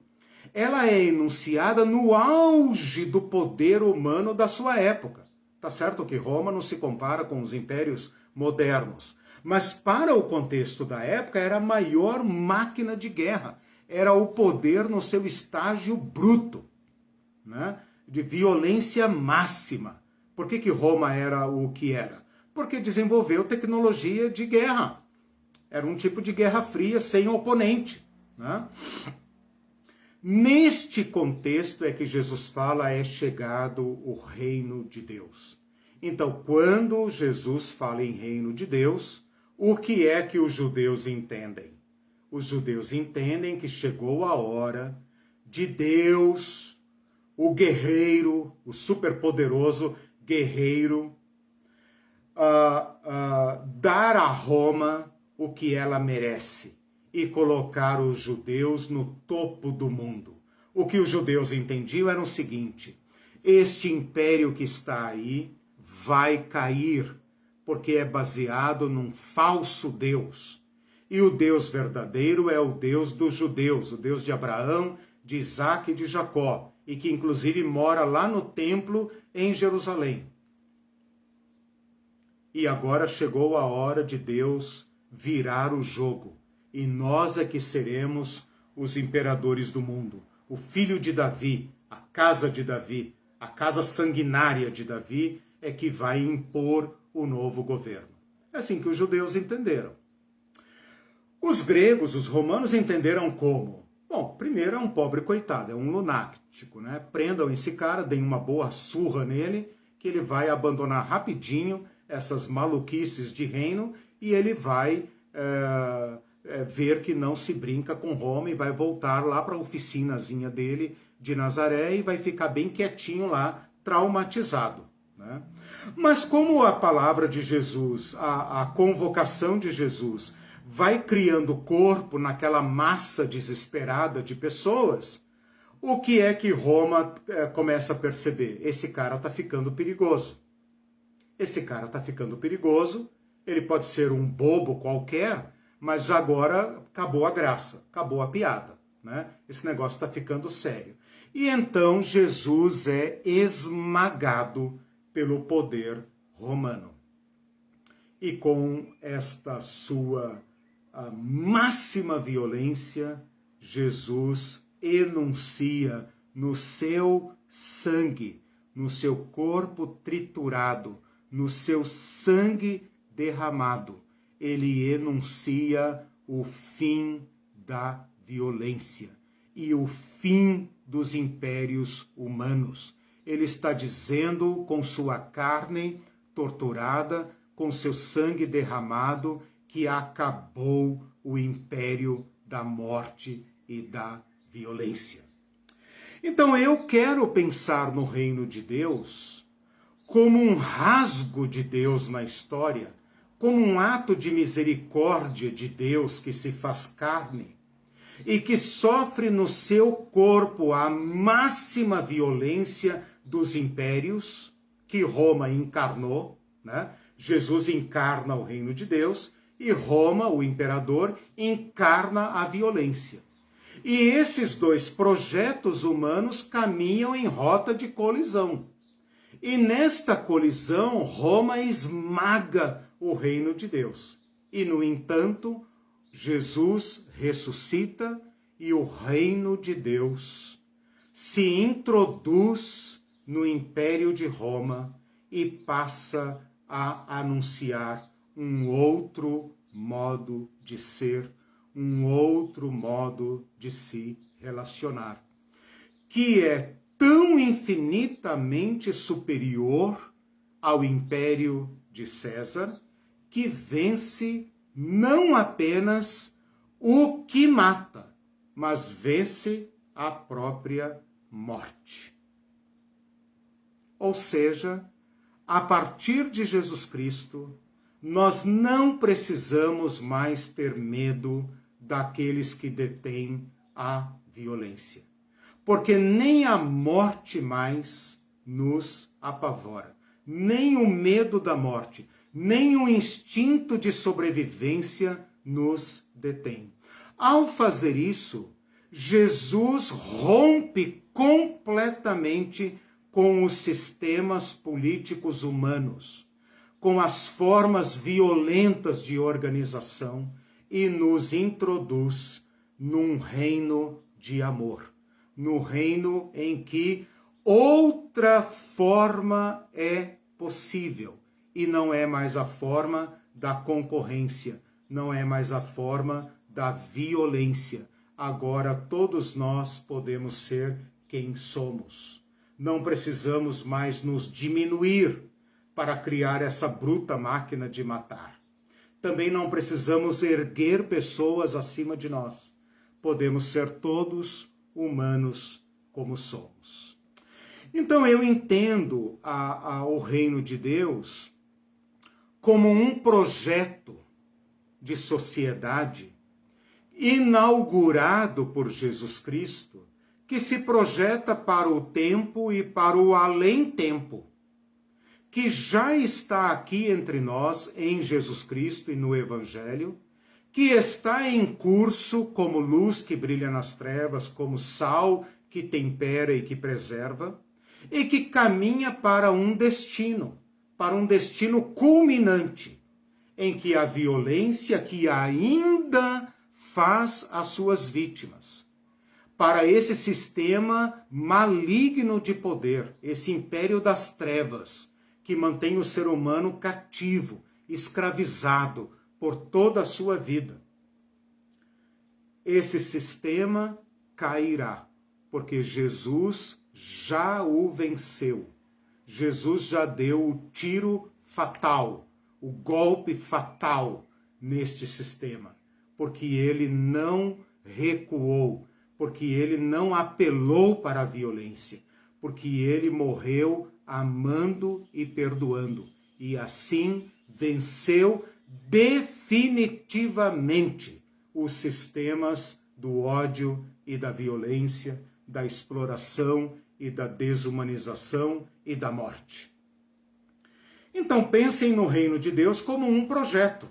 ela é enunciada no auge do poder humano da sua época. Tá certo que Roma não se compara com os impérios modernos, mas para o contexto da época era a maior máquina de guerra. Era o poder no seu estágio bruto, né? De violência máxima. Por que Roma era o que era? Porque desenvolveu tecnologia de guerra. Era um tipo de guerra fria sem oponente, né? Neste contexto é que Jesus fala, é chegado o reino de Deus. Então, quando Jesus fala em reino de Deus, o que é que os judeus entendem? Os judeus entendem que chegou a hora de Deus, o guerreiro, o superpoderoso guerreiro, dar a Roma o que ela merece e colocar os judeus no topo do mundo. O que os judeus entendiam era o seguinte: este império que está aí vai cair, porque é baseado num falso Deus. E o Deus verdadeiro é o Deus dos judeus, o Deus de Abraão, de Isaac e de Jacó, e que inclusive mora lá no templo em Jerusalém. E agora chegou a hora de Deus virar o jogo. E nós é que seremos os imperadores do mundo. O filho de Davi, a casa de Davi, a casa sanguinária de Davi é que vai impor o novo governo. É assim que os judeus entenderam. Os gregos, os romanos entenderam como? Bom, primeiro é um pobre coitado, é um lunático, né? Prendam esse cara, deem uma boa surra nele, que ele vai abandonar rapidinho essas maluquices de reino e ele vai ver que não se brinca com Roma e vai voltar lá para a oficinazinha dele de Nazaré e vai ficar bem quietinho lá, traumatizado, né? Mas como a palavra de Jesus, a convocação de Jesus vai criando corpo naquela massa desesperada de pessoas, o que é que Roma começa a perceber? Esse cara está ficando perigoso. Esse cara está ficando perigoso, ele pode ser um bobo qualquer, mas agora acabou a graça, acabou a piada, né? Esse negócio está ficando sério. E então Jesus é esmagado pelo poder romano. E com esta sua máxima violência, Jesus enuncia no seu sangue, no seu corpo triturado, no seu sangue derramado, ele enuncia o fim da violência e o fim dos impérios humanos. Ele está dizendo com sua carne torturada, com seu sangue derramado, que acabou o império da morte e da violência. Então eu quero pensar no reino de Deus como um rasgo de Deus na história, como um ato de misericórdia de Deus que se faz carne e que sofre no seu corpo a máxima violência dos impérios que Roma encarnou, né? Jesus encarna o reino de Deus e Roma, o imperador, encarna a violência. E esses dois projetos humanos caminham em rota de colisão. E nesta colisão, Roma esmaga o reino de Deus. E, no entanto, Jesus ressuscita e o reino de Deus se introduz no Império de Roma e passa a anunciar um outro modo de ser, um outro modo de se relacionar, que é tão infinitamente superior ao império de César, que vence não apenas o que mata, mas vence a própria morte. Ou seja, a partir de Jesus Cristo, nós não precisamos mais ter medo daqueles que detêm a violência. Porque nem a morte mais nos apavora, nem o medo da morte, nem o instinto de sobrevivência nos detém. Ao fazer isso, Jesus rompe completamente com os sistemas políticos humanos, com as formas violentas de organização e nos introduz num reino de amor, no reino em que outra forma é possível e não é mais a forma da concorrência, não é mais a forma da violência. agora todos nós podemos ser quem somos. Não precisamos mais nos diminuir para criar essa bruta máquina de matar. Também não precisamos erguer pessoas acima de nós. Podemos ser todos humanos como somos. Então eu entendo o reino de Deus como um projeto de sociedade inaugurado por Jesus Cristo, que se projeta para o tempo e para o além-tempo, que já está aqui entre nós em Jesus Cristo e no Evangelho, que está em curso como luz que brilha nas trevas, como sal que tempera e que preserva, e que caminha para um destino culminante, em que a violência que ainda faz as suas vítimas, para esse sistema maligno de poder, esse império das trevas, que mantém o ser humano cativo, escravizado por toda a sua vida. Esse sistema cairá, porque Jesus já o venceu. Jesus já deu o tiro fatal, o golpe fatal neste sistema, porque ele não recuou, porque ele não apelou para a violência, porque ele morreu amando e perdoando, e assim venceu definitivamente os sistemas do ódio e da violência, da exploração e da desumanização e da morte. Então pensem no reino de Deus como um projeto.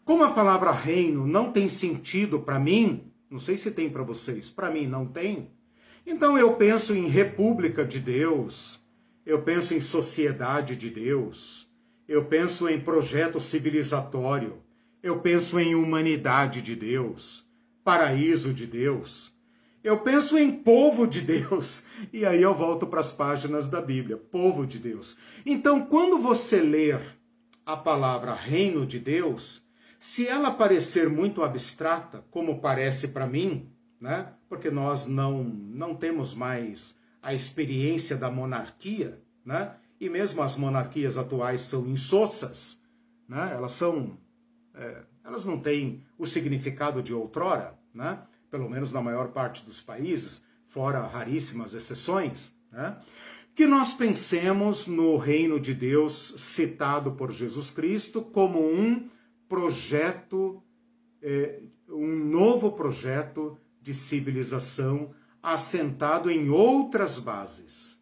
Como a palavra reino não tem sentido para mim, não sei se tem para vocês, para mim não tem, então eu penso em república de Deus, eu penso em sociedade de Deus, eu penso em projeto civilizatório, eu penso em humanidade de Deus, paraíso de Deus, eu penso em povo de Deus, e aí eu volto para as páginas da Bíblia, povo de Deus. Então, quando você ler a palavra reino de Deus, se ela parecer muito abstrata, como parece para mim, né? Porque nós não temos mais a experiência da monarquia, né? E mesmo as monarquias atuais são insossas, né? Elas não têm o significado de outrora, né? Pelo menos na maior parte dos países, fora raríssimas exceções, né? Que nós pensemos no reino de Deus citado por Jesus Cristo como um projeto, um novo projeto de civilização assentado em outras bases,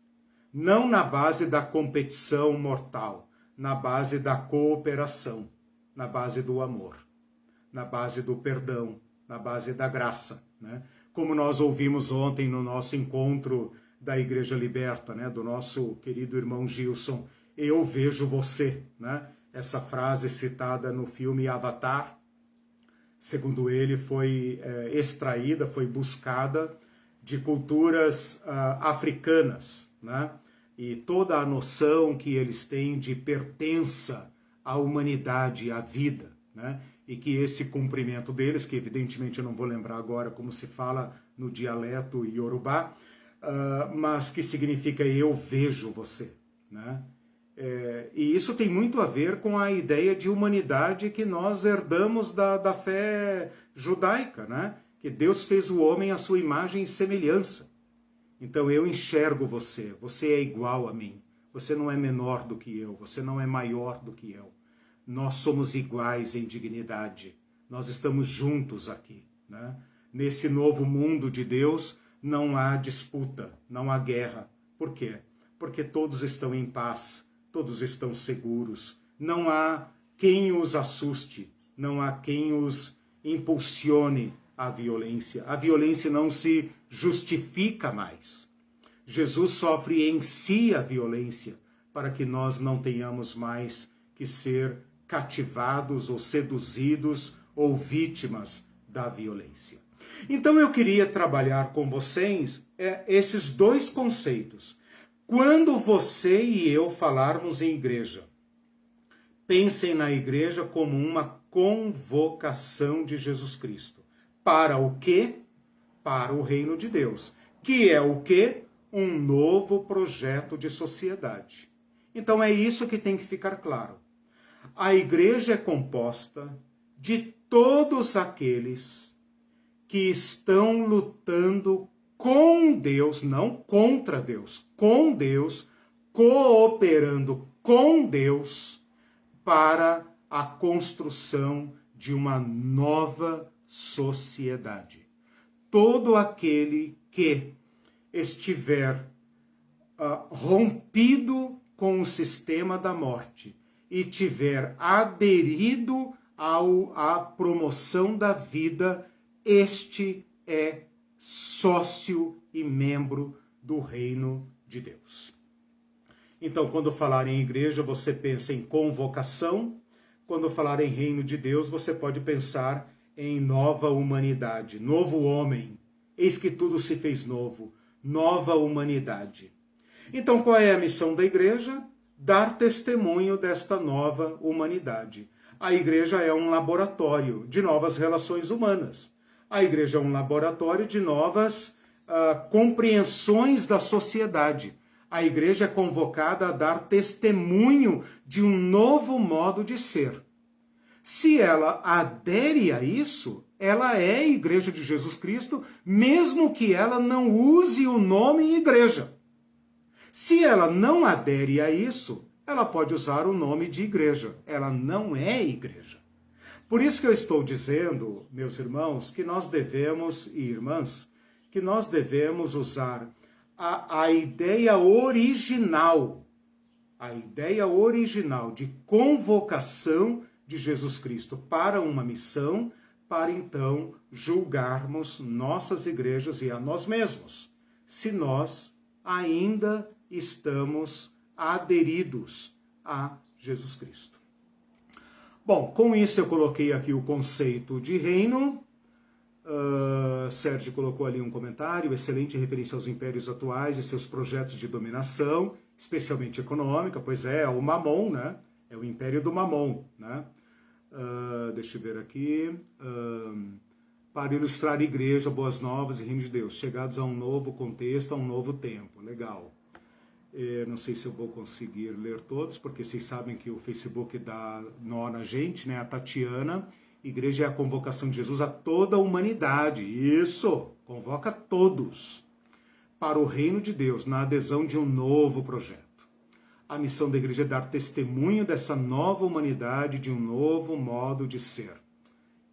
não na base da competição mortal, na base da cooperação, na base do amor, na base do perdão, na base da graça, né? Como nós ouvimos ontem no nosso encontro da Igreja Liberta, né? Do nosso querido irmão Gilson, eu vejo você, né? Essa frase citada no filme Avatar, segundo ele, foi extraída, foi buscada de culturas africanas, né? E toda a noção que eles têm de pertença à humanidade, à vida, né? E que esse cumprimento deles, que evidentemente eu não vou lembrar agora como se fala no dialeto iorubá, mas que significa eu vejo você, né? E isso tem muito a ver com a ideia de humanidade que nós herdamos da fé judaica, né? Que Deus fez o homem à sua imagem e semelhança. Então eu enxergo você, você é igual a mim, você não é menor do que eu, você não é maior do que eu. Nós somos iguais em dignidade, nós estamos juntos aqui, né? Nesse novo mundo de Deus não há disputa, não há guerra. Por quê? Porque todos estão em paz, todos estão seguros, não há quem os assuste, não há quem os impulsione à violência. A violência não se justifica mais. Jesus sofre em si a violência para que nós não tenhamos mais que ser cativados ou seduzidos ou vítimas da violência. Então eu queria trabalhar com vocês esses dois conceitos. Quando você e eu falarmos em igreja, pensem na igreja como uma convocação de Jesus Cristo. Para o quê? para o reino de Deus, que é o quê? Um novo projeto de sociedade. Então é isso que tem que ficar claro. A igreja é composta de todos aqueles que estão lutando com Deus, não contra Deus, com Deus, cooperando com Deus para a construção de uma nova sociedade. Todo aquele que estiver rompido com o sistema da morte e tiver aderido à promoção da vida, este é sócio e membro do reino de Deus. Então, quando falar em igreja, você pensa em convocação. Quando falar em reino de Deus, você pode pensar em nova humanidade, novo homem. Eis que tudo se fez novo, nova humanidade. Então, qual é a missão da igreja? Dar testemunho desta nova humanidade. A igreja é um laboratório de novas relações humanas. A igreja é um laboratório de novas compreensões da sociedade. A igreja é convocada a dar testemunho de um novo modo de ser. Se ela adere a isso, ela é a igreja de Jesus Cristo, mesmo que ela não use o nome igreja. Se ela não adere a isso, ela pode usar o nome de igreja. Ela não é igreja. Por isso que eu estou dizendo, meus irmãos, que nós devemos, e irmãs, que nós devemos usar a ideia original de convocação de Jesus Cristo para uma missão, para então julgarmos nossas igrejas e a nós mesmos, se nós ainda estamos aderidos a Jesus Cristo. Bom, com isso eu coloquei aqui o conceito de reino. Sérgio colocou ali um comentário, excelente referência aos impérios atuais e seus projetos de dominação, especialmente econômica, pois é o Mamon, né? É o império do Mamon, né? Deixa eu ver aqui. Para ilustrar a igreja, boas novas e reino de Deus, chegados a um novo contexto, a um novo tempo. Legal. Não sei se eu vou conseguir ler todos, porque vocês sabem que o Facebook dá nó na gente, né? A Tatiana, igreja é a convocação de Jesus a toda a humanidade. Isso, convoca todos para o reino de Deus, na adesão de um novo projeto. A missão da igreja é dar testemunho dessa nova humanidade, de um novo modo de ser.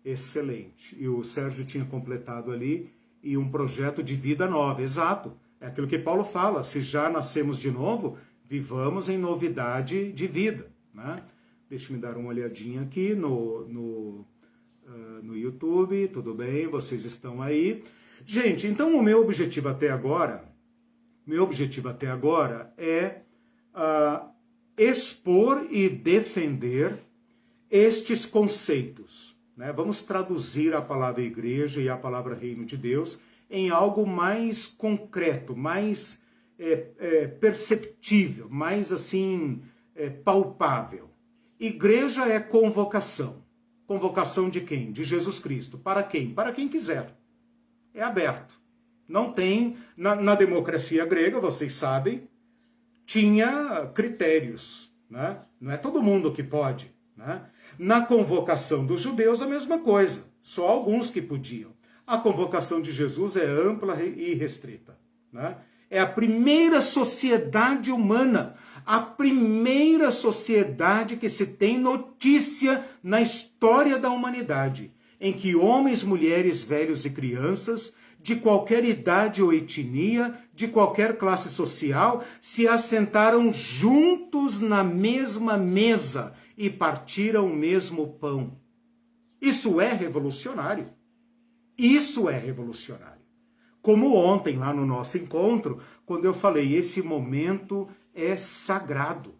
Excelente. E o Sérgio tinha completado ali, e um projeto de vida nova. Exato. É aquilo que Paulo fala, se já nascemos de novo, vivamos em novidade de vida, né? Deixa eu me dar uma olhadinha aqui no YouTube, tudo bem, vocês estão aí. Gente, então o meu objetivo até agora é expor e defender estes conceitos, né? Vamos traduzir a palavra igreja e a palavra reino de Deus em algo mais concreto, mais perceptível, mais assim palpável. Igreja é convocação. Convocação de quem? De Jesus Cristo. Para quem? Para quem quiser. É aberto. Não tem, na democracia grega, vocês sabem, tinha critérios, né? Não é todo mundo que pode, né? Na convocação dos judeus, a mesma coisa. Só alguns que podiam. A convocação de Jesus é ampla e restrita, né? É a primeira sociedade humana, a primeira sociedade que se tem notícia na história da humanidade, em que homens, mulheres, velhos e crianças, de qualquer idade ou etnia, de qualquer classe social, se assentaram juntos na mesma mesa e partiram o mesmo pão. Isso é revolucionário. Isso é revolucionário. Como ontem, lá no nosso encontro, quando eu falei, esse momento é sagrado.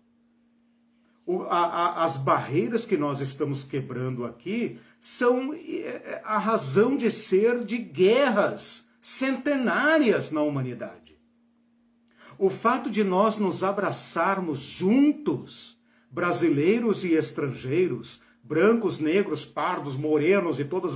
As barreiras que nós estamos quebrando aqui são a razão de ser de guerras centenárias na humanidade. O fato de nós nos abraçarmos juntos, brasileiros e estrangeiros, brancos, negros, pardos, morenos e todos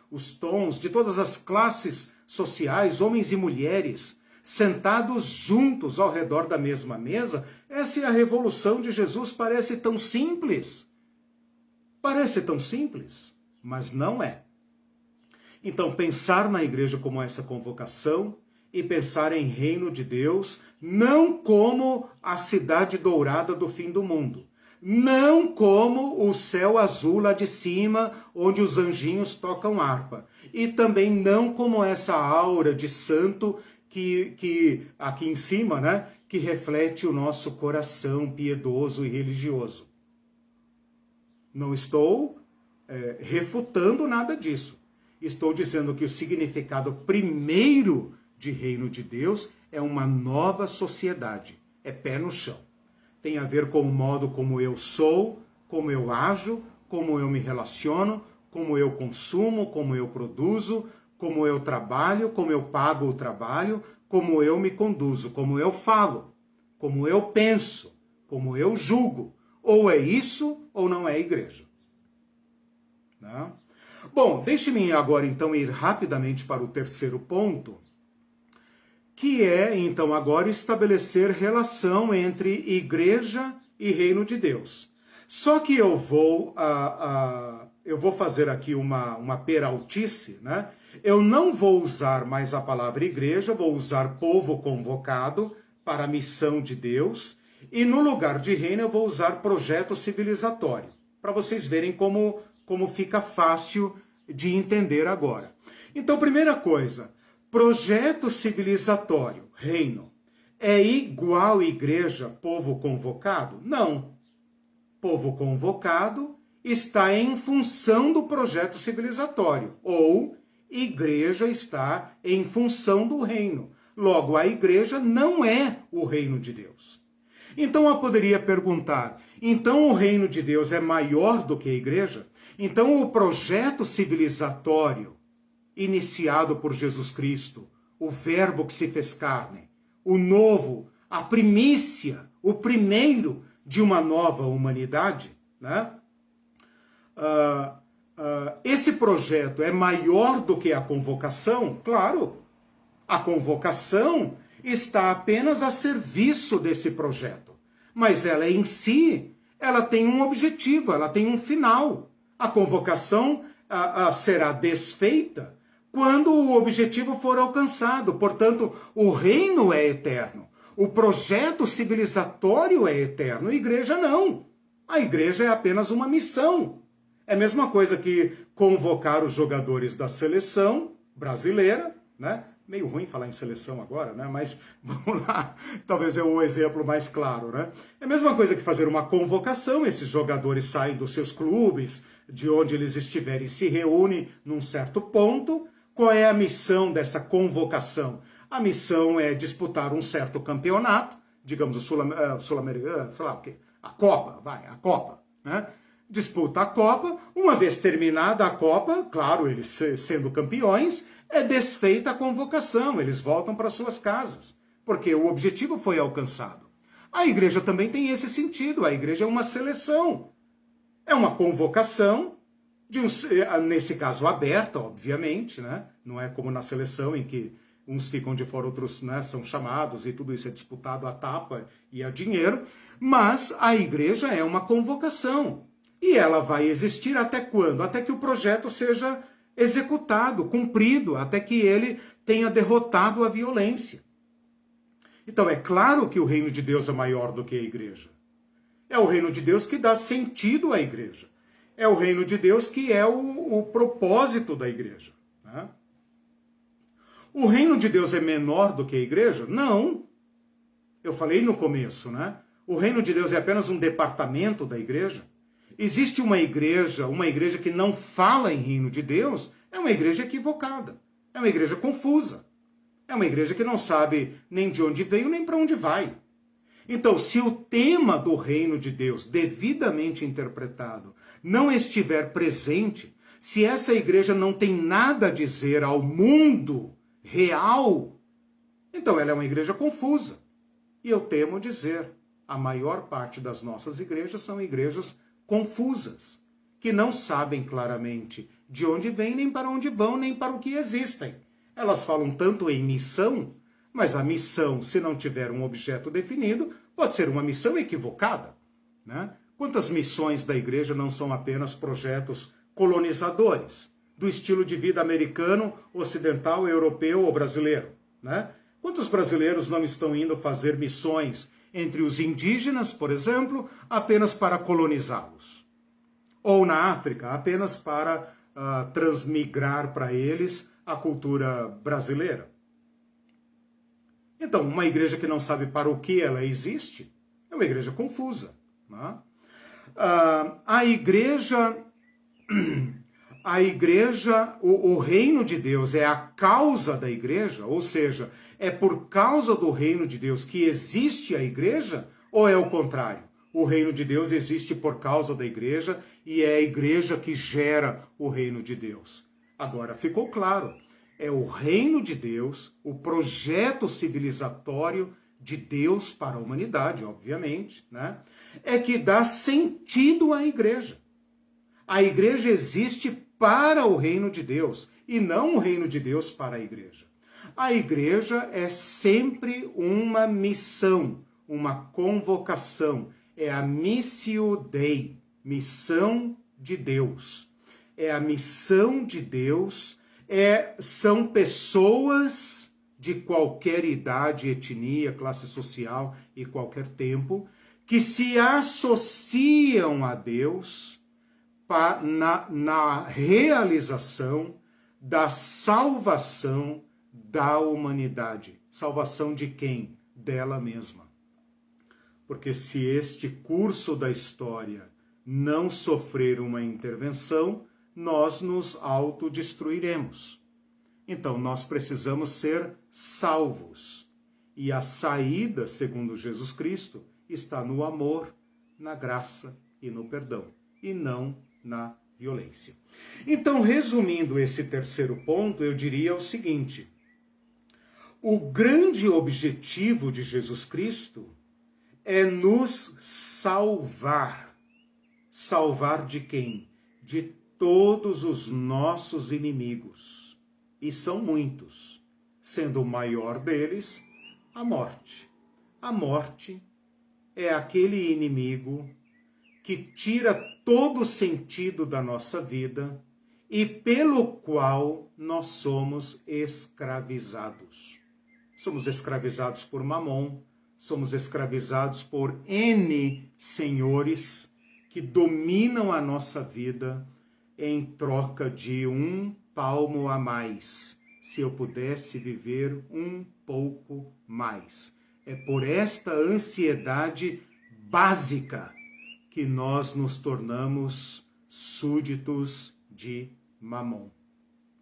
os tons, de todas as classes sociais, homens e mulheres, sentados juntos ao redor da mesma mesa. Essa é a revolução de Jesus. Parece tão simples. Parece tão simples, mas não é. Então, pensar na igreja como essa convocação e pensar em reino de Deus, não como a cidade dourada do fim do mundo, não como o céu azul lá de cima, onde os anjinhos tocam harpa, e também não como essa aura de santo que aqui em cima, né, que reflete o nosso coração piedoso e religioso. Não estou refutando nada disso. Estou dizendo que o significado primeiro de reino de Deus é uma nova sociedade, é pé no chão. Tem a ver com o modo como eu sou, como eu ajo, como eu me relaciono, como eu consumo, como eu produzo, como eu trabalho, como eu pago o trabalho, como eu me conduzo, como eu falo, como eu penso, como eu julgo. Ou é isso ou não é igreja. Né? Bom, deixe-me agora então ir rapidamente para o terceiro ponto, que é então agora estabelecer relação entre igreja e reino de Deus. Só que eu vou fazer aqui uma peraltice, né? Eu não vou usar mais a palavra igreja, vou usar povo convocado para a missão de Deus, e no lugar de reino eu vou usar projeto civilizatório, para vocês verem como fica fácil de entender agora. Então, primeira coisa, projeto civilizatório, reino, é igual igreja, povo convocado? Não. Povo convocado está em função do projeto civilizatório, ou igreja está em função do reino. Logo, a igreja não é o reino de Deus. Então eu poderia perguntar, então o reino de Deus é maior do que a igreja? Então o projeto civilizatório iniciado por Jesus Cristo, o verbo que se fez carne, o novo, a primícia, o primeiro de uma nova humanidade, né? Esse projeto é maior do que a convocação? Claro, a convocação está apenas a serviço desse projeto, mas ela em si, ela tem um objetivo, ela tem um final. A convocação será desfeita quando o objetivo for alcançado. Portanto, o reino é eterno. O projeto civilizatório é eterno. A igreja não. A igreja é apenas uma missão. É a mesma coisa que convocar os jogadores da seleção brasileira, né? Meio ruim falar em seleção agora, né? Mas vamos lá, talvez é o exemplo mais claro, né? É a mesma coisa que fazer uma convocação. Esses jogadores saem dos seus clubes, de onde eles estiverem, se reúnem num certo ponto. Qual é a missão dessa convocação? A missão é disputar um certo campeonato, digamos o sul-americano, sei lá o quê, a Copa, né? Disputa a Copa, uma vez terminada a Copa, claro, eles sendo campeões, é desfeita a convocação, eles voltam para suas casas, porque o objetivo foi alcançado. A igreja também tem esse sentido, a igreja é uma seleção, é uma convocação, nesse caso aberta, obviamente, né? Não é como na seleção em que uns ficam de fora, outros, né, são chamados e tudo isso é disputado a tapa e a dinheiro, mas a igreja é uma convocação e ela vai existir até quando? Até que o projeto seja executado, cumprido, até que ele tenha derrotado a violência. Então é claro que o reino de Deus é maior do que a igreja. É o reino de Deus que dá sentido à igreja. É o reino de Deus que é o propósito da igreja. Né? O reino de Deus é menor do que a igreja? Não. Eu falei no começo, né? O reino de Deus é apenas um departamento da igreja. Existe uma igreja que não fala em reino de Deus, é uma igreja equivocada. É uma igreja confusa. É uma igreja que não sabe nem de onde veio, nem para onde vai. Então, se o tema do reino de Deus, devidamente interpretado, não estiver presente, se essa igreja não tem nada a dizer ao mundo real, então ela é uma igreja confusa. E eu temo dizer, a maior parte das nossas igrejas são igrejas confusas, que não sabem claramente de onde vêm, nem para onde vão, nem para o que existem. Elas falam tanto em missão, mas a missão, se não tiver um objeto definido, pode ser uma missão equivocada, né? Quantas missões da igreja não são apenas projetos colonizadores, do estilo de vida americano, ocidental, europeu ou brasileiro, né? Quantos brasileiros não estão indo fazer missões entre os indígenas, por exemplo, apenas para colonizá-los? Ou na África, apenas para transmigrar para eles a cultura brasileira? Então, uma igreja que não sabe para o que ela existe é uma igreja confusa, né? A igreja, o reino de Deus é a causa da igreja, ou seja, é por causa do reino de Deus que existe a igreja, ou é o contrário? O reino de Deus existe por causa da igreja e é a igreja que gera o reino de Deus. Agora ficou claro, é o reino de Deus, o projeto civilizatório de Deus para a humanidade, obviamente, né? É que dá sentido à igreja. A igreja existe para o reino de Deus e não o reino de Deus para a igreja. A igreja é sempre uma missão, uma convocação. É a missio Dei, missão de Deus. É a missão de Deus, são pessoas de qualquer idade, etnia, classe social e qualquer tempo, que se associam a Deus na realização da salvação da humanidade. Salvação de quem? Dela mesma. Porque se este curso da história não sofrer uma intervenção, nós nos autodestruiremos. Então, nós precisamos ser salvos. E a saída, segundo Jesus Cristo, está no amor, na graça e no perdão, e não na violência. Então, resumindo esse terceiro ponto, eu diria o seguinte: o grande objetivo de Jesus Cristo é nos salvar. Salvar de quem? De todos os nossos inimigos. E são muitos, sendo o maior deles a morte. A morte é aquele inimigo que tira todo o sentido da nossa vida e pelo qual nós somos escravizados. Somos escravizados por Mamon, somos escravizados por N senhores que dominam a nossa vida em troca de um palmo a mais, se eu pudesse viver um pouco mais. É por esta ansiedade básica que nós nos tornamos súditos de Mamon.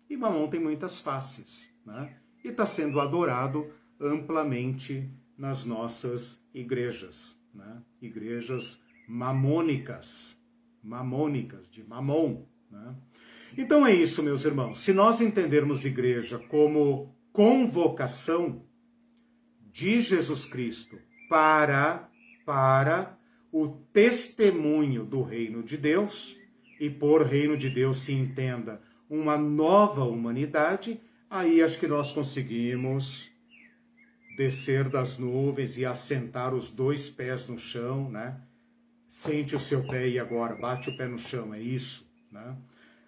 E Mamon tem muitas faces, né? E está sendo adorado amplamente nas nossas igrejas, né? Igrejas mamônicas, de Mamon, né? Então é isso, meus irmãos. Se nós entendermos igreja como convocação de Jesus Cristo para o testemunho do reino de Deus, e por reino de Deus se entenda uma nova humanidade, aí acho que nós conseguimos descer das nuvens e assentar os dois pés no chão, né? Sente o seu pé e agora bate o pé no chão, é isso, né?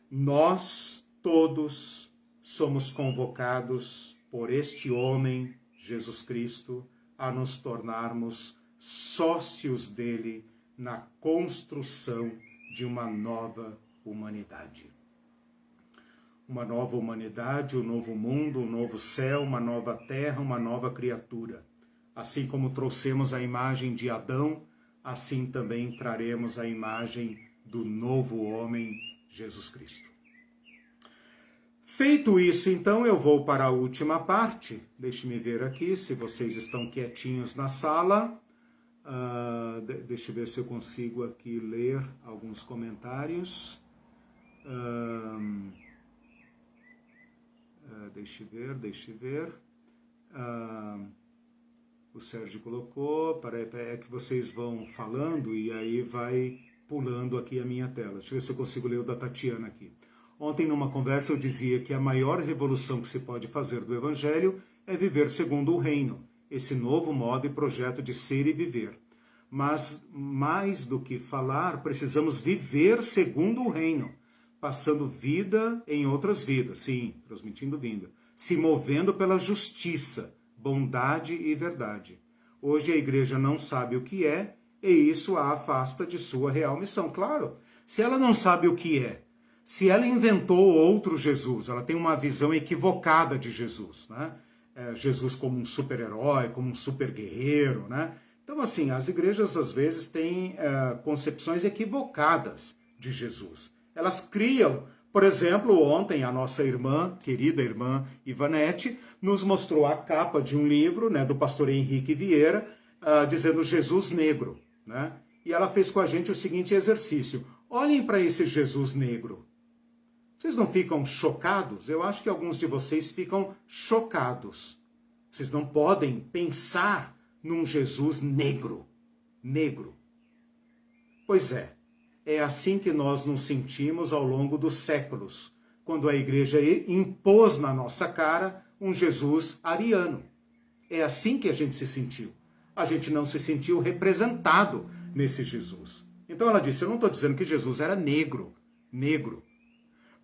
Nós todos somos convocados por este homem, Jesus Cristo, a nos tornarmos sócios dele na construção de uma nova humanidade. Uma nova humanidade, um novo mundo, um novo céu, uma nova terra, uma nova criatura. Assim como trouxemos a imagem de Adão, assim também traremos a imagem do novo homem, Jesus Cristo. Feito isso, então, eu vou para a última parte. Deixe-me ver aqui se vocês estão quietinhos na sala. Deixa eu ver se eu consigo aqui ler alguns comentários. Deixa eu ver. O Sérgio colocou, é que vocês vão falando e aí vai pulando aqui a minha tela. Deixa eu ver se eu consigo ler o da Tatiana aqui. Ontem, numa conversa, eu dizia que a maior revolução que se pode fazer do Evangelho é viver segundo o reino, esse novo modo e projeto de ser e viver. Mas, mais do que falar, precisamos viver segundo o reino, passando vida em outras vidas, sim, transmitindo vida, se movendo pela justiça, bondade e verdade. Hoje a igreja não sabe o que é, e isso a afasta de sua real missão. Claro, se ela não sabe o que é, se ela inventou outro Jesus, ela tem uma visão equivocada de Jesus, né? Jesus como um super-herói, como um super-guerreiro, né? Então, assim, as igrejas às vezes têm concepções equivocadas de Jesus. Elas criam, por exemplo, ontem a nossa irmã, querida irmã Ivanete, nos mostrou a capa de um livro, né, do pastor Henrique Vieira, dizendo Jesus negro, né? E ela fez com a gente o seguinte exercício: olhem para esse Jesus negro. Vocês não ficam chocados? Eu acho que alguns de vocês ficam chocados. Vocês não podem pensar num Jesus negro. Negro. Pois é assim que nós nos sentimos ao longo dos séculos, quando a igreja impôs na nossa cara um Jesus ariano. É assim que a gente se sentiu. A gente não se sentiu representado nesse Jesus. Então ela disse, eu não estou dizendo que Jesus era negro,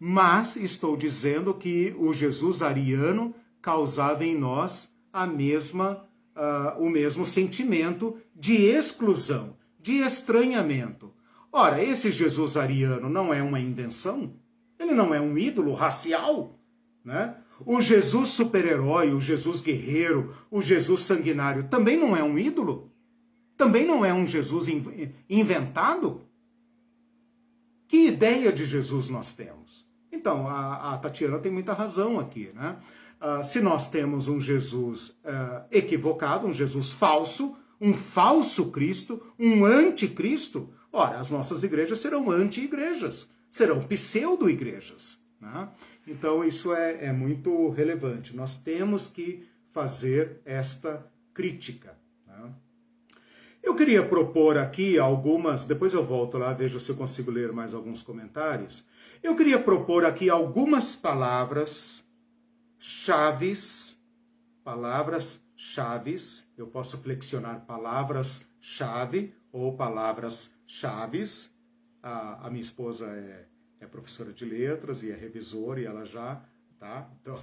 mas estou dizendo que o Jesus ariano causava em nós o mesmo sentimento de exclusão, de estranhamento. Ora, esse Jesus ariano não é uma invenção? Ele não é um ídolo racial, né? O Jesus super-herói, o Jesus guerreiro, o Jesus sanguinário também não é um ídolo? Também não é um Jesus inventado? Que ideia de Jesus nós temos? Então, a Tatiana tem muita razão aqui, né? Se nós temos um Jesus equivocado, um Jesus falso, um falso Cristo, um anticristo, ora, as nossas igrejas serão anti-igrejas, serão pseudo-igrejas, né? Então, isso é muito relevante. Nós temos que fazer esta crítica, né? Eu queria propor aqui algumas, depois eu volto lá, vejo se eu consigo ler mais alguns comentários. Eu queria propor aqui algumas palavras chaves, eu posso flexionar palavras-chave ou palavras-chaves. A minha esposa é professora de letras e é revisora e ela já, tá? Então,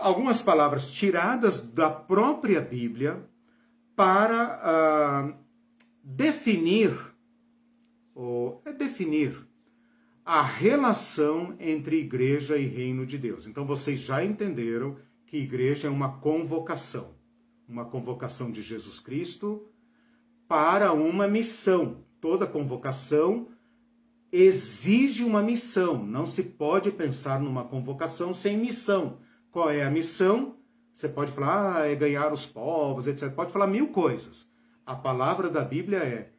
algumas palavras tiradas da própria Bíblia para definir a relação entre igreja e reino de Deus. Então vocês já entenderam que igreja é uma convocação de Jesus Cristo para uma missão. Toda convocação exige uma missão. Não se pode pensar numa convocação sem missão. Qual é a missão? Você pode falar, é ganhar os povos, etc. Pode falar mil coisas. A palavra da Bíblia é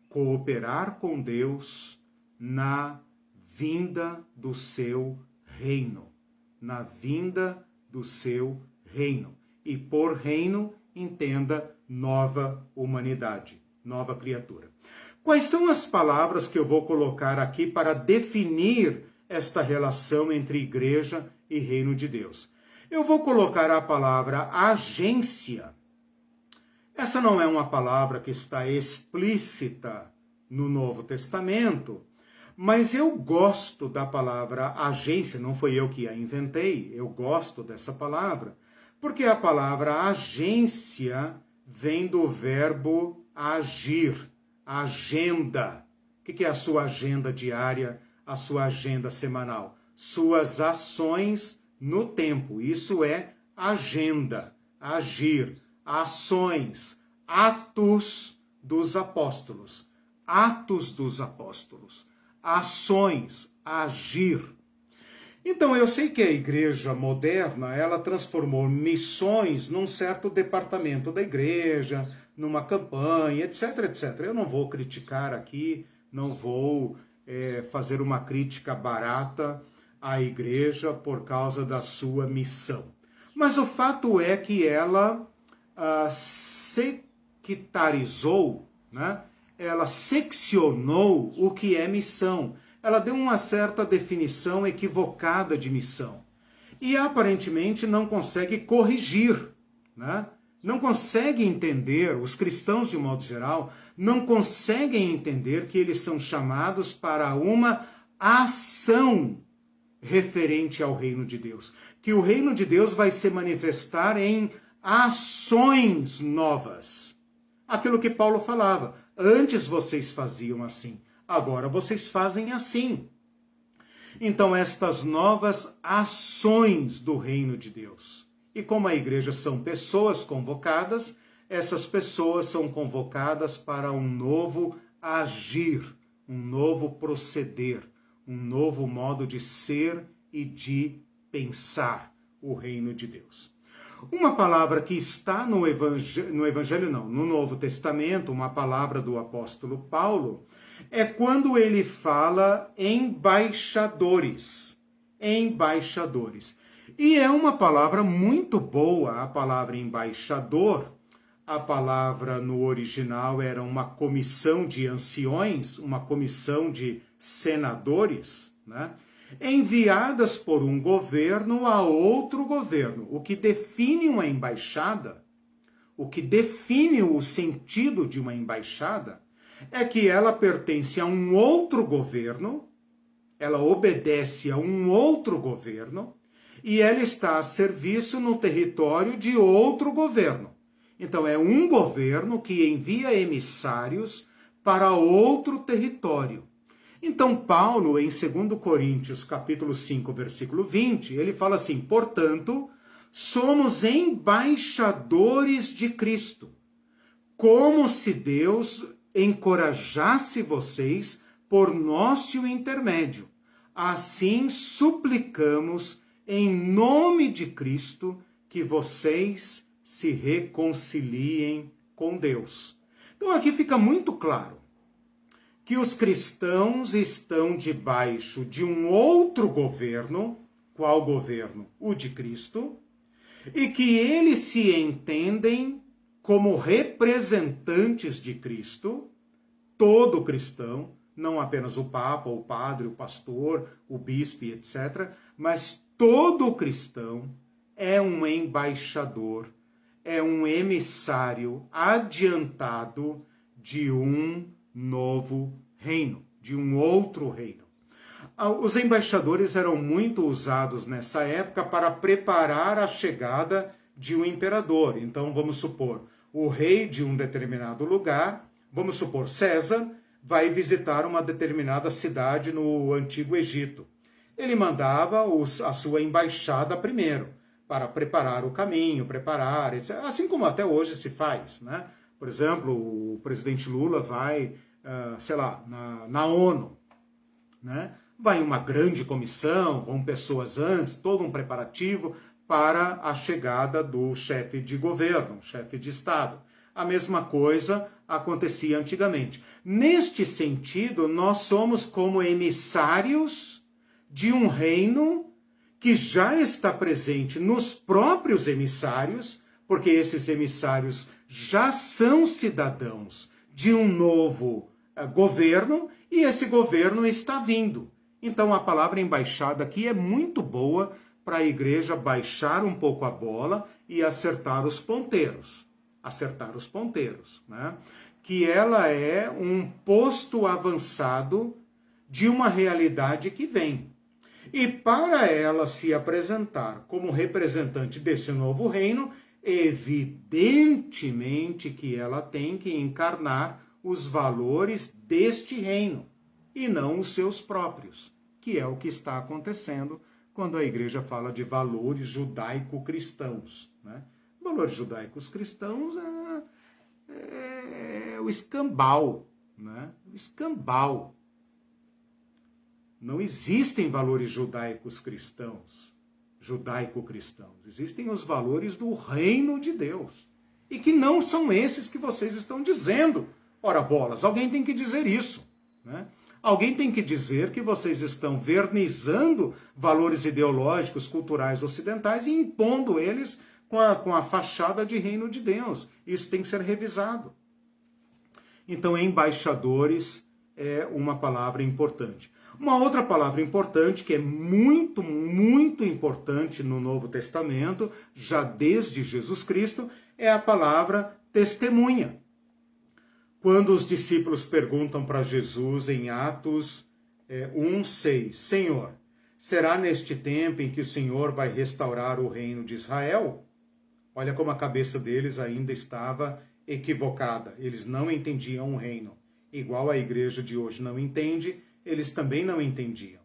cooperar com Deus na vinda do seu reino. Na vinda do seu reino. E por reino, entenda nova humanidade, nova criatura. Quais são as palavras que eu vou colocar aqui para definir esta relação entre igreja e reino de Deus? Eu vou colocar a palavra agência. Essa não é uma palavra que está explícita no Novo Testamento, mas eu gosto da palavra agência, não foi eu que a inventei, eu gosto dessa palavra, porque a palavra agência vem do verbo agir, agenda. O que é a sua agenda diária, a sua agenda semanal? Suas ações no tempo, isso é agenda, agir, ações, atos dos apóstolos, ações, agir. Então eu sei que a igreja moderna, ela transformou missões num certo departamento da igreja, numa campanha, etc, etc. Eu não vou criticar aqui, não vou fazer uma crítica barata à igreja por causa da sua missão. Mas o fato é que ela sectarizou, né? Ela seccionou o que é missão. ela deu uma certa definição equivocada de missão. E aparentemente não consegue corrigir, né? Não consegue entender, os cristãos de modo geral, não conseguem entender que eles são chamados para uma ação referente ao reino de Deus. Que o reino de Deus vai se manifestar em ações novas. Aquilo que Paulo falava, antes vocês faziam assim, agora vocês fazem assim. Então, estas novas ações do reino de Deus. E como a igreja são pessoas convocadas, essas pessoas são convocadas para um novo agir, um novo proceder, um novo modo de ser e de pensar o reino de Deus. Uma palavra que está no Novo Testamento, uma palavra do apóstolo Paulo, é quando ele fala embaixadores. Embaixadores. E é uma palavra muito boa, a palavra embaixador. A palavra no original era uma comissão de anciões, uma comissão de senadores, né? Enviadas por um governo a outro governo. O que define uma embaixada, o que define o sentido de uma embaixada, é que ela pertence a um outro governo, ela obedece a um outro governo, e ela está a serviço no território de outro governo. Então, é um governo que envia emissários para outro território. Então, Paulo, em 2 Coríntios, capítulo 5, versículo 20, ele fala assim, portanto, somos embaixadores de Cristo, como se Deus encorajasse vocês por nosso intermédio. Assim, suplicamos, em nome de Cristo, que vocês se reconciliem com Deus. Então, aqui fica muito claro que os cristãos estão debaixo de um outro governo. Qual governo? O de Cristo. E que eles se entendem como representantes de Cristo, todo cristão, não apenas o Papa, o padre, o pastor, o bispo, etc., mas todo cristão é um embaixador, é um emissário adiantado de um novo reino, de um outro reino. Os embaixadores eram muito usados nessa época para preparar a chegada de um imperador. Então, vamos supor, o rei de um determinado lugar, vamos supor, César, vai visitar uma determinada cidade no Antigo Egito. Ele mandava a sua embaixada primeiro, para preparar o caminho, etc. Assim como até hoje se faz, né? Por exemplo, o presidente Lula vai, na ONU, né? Vai uma grande comissão, com pessoas antes, todo um preparativo para a chegada do chefe de governo, chefe de Estado. A mesma coisa acontecia antigamente. Neste sentido, nós somos como emissários de um reino que já está presente nos próprios emissários, porque esses emissários já são cidadãos de um novo governo, e esse governo está vindo. Então a palavra embaixada aqui é muito boa para a igreja baixar um pouco a bola e acertar os ponteiros. Né? Que ela é um posto avançado de uma realidade que vem. E para ela se apresentar como representante desse novo reino, evidentemente que ela tem que encarnar os valores deste reino e não os seus próprios, que é o que está acontecendo quando a igreja fala de valores judaico-cristãos, né? Valores judaicos cristãos é o escambau, né? O escambau. Não existem valores judaicos-cristãos, judaico-cristãos. Existem os valores do reino de Deus. E que não são esses que vocês estão dizendo. Ora bolas, alguém tem que dizer isso, né? Alguém tem que dizer que vocês estão vernizando valores ideológicos, culturais ocidentais e impondo eles com a fachada de reino de Deus. Isso tem que ser revisado. Então, embaixadores é uma palavra importante. Uma outra palavra importante, que é muito, muito importante no Novo Testamento, já desde Jesus Cristo, é a palavra testemunha. Quando os discípulos perguntam para Jesus em Atos 1:6, Senhor, será neste tempo em que o Senhor vai restaurar o reino de Israel? Olha como a cabeça deles ainda estava equivocada. Eles não entendiam o reino. Igual a igreja de hoje não entende, eles também não entendiam.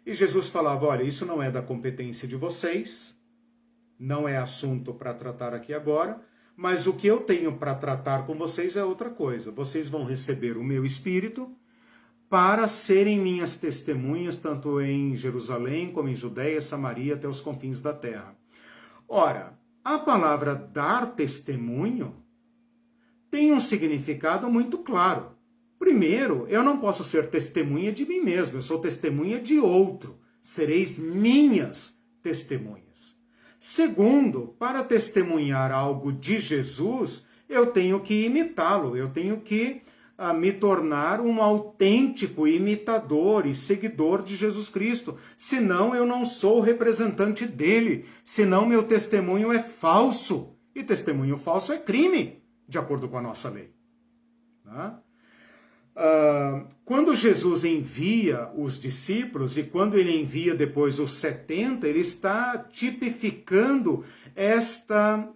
E Jesus falava, olha, isso não é da competência de vocês, não é assunto para tratar aqui agora, mas o que eu tenho para tratar com vocês é outra coisa. Vocês vão receber o meu Espírito para serem minhas testemunhas, tanto em Jerusalém como em Judeia, Samaria, até os confins da terra. Ora, a palavra dar testemunho tem um significado muito claro. Primeiro, eu não posso ser testemunha de mim mesmo, eu sou testemunha de outro. Sereis minhas testemunhas. Segundo, para testemunhar algo de Jesus, eu tenho que imitá-lo, eu tenho que me tornar um autêntico imitador e seguidor de Jesus Cristo. Senão eu não sou representante dele, senão meu testemunho é falso. E testemunho falso é crime, de acordo com a nossa lei. Tá? Quando Jesus envia os discípulos e quando ele envia depois os 70, ele está tipificando esta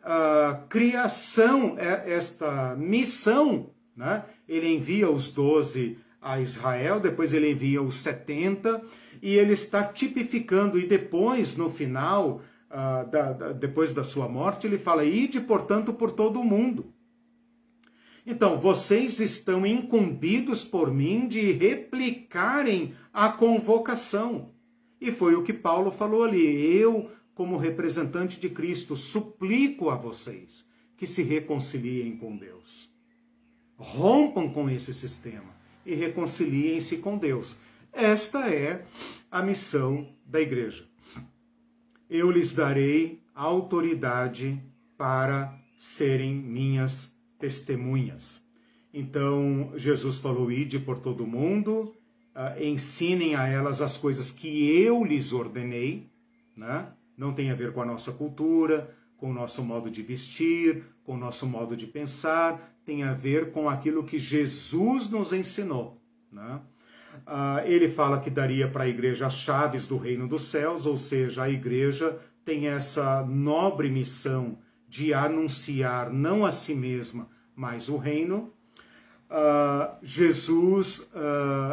criação, esta missão, né? Ele envia os 12 a Israel, depois ele envia os 70 e ele está tipificando e depois, no final, depois da sua morte, ele fala, ide, portanto, por todo o mundo. Então, vocês estão incumbidos por mim de replicarem a convocação. E foi o que Paulo falou ali. Eu, como representante de Cristo, suplico a vocês que se reconciliem com Deus. Rompam com esse sistema e reconciliem-se com Deus. Esta é a missão da igreja. Eu lhes darei autoridade para serem minhas testemunhas. Então, Jesus falou, ide por todo mundo, ensinem a elas as coisas que eu lhes ordenei, né? Não tem a ver com a nossa cultura, com o nosso modo de vestir, com o nosso modo de pensar, tem a ver com aquilo que Jesus nos ensinou, né? Ele fala que daria para a igreja as chaves do reino dos céus, ou seja, a igreja tem essa nobre missão de anunciar não a si mesma, mas o reino. Jesus,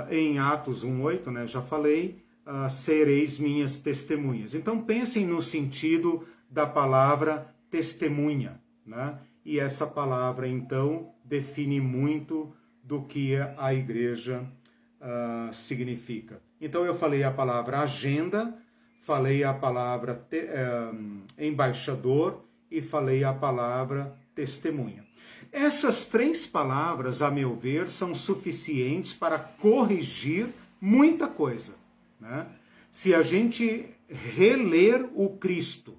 em Atos 1:8, né, já falei, sereis minhas testemunhas. Então pensem no sentido da palavra testemunha, né? E essa palavra, então, define muito do que a igreja significa. Então eu falei a palavra agenda, falei a palavra embaixador, e falei a palavra testemunha. Essas três palavras, a meu ver, são suficientes para corrigir muita coisa, né? Se a gente reler o Cristo,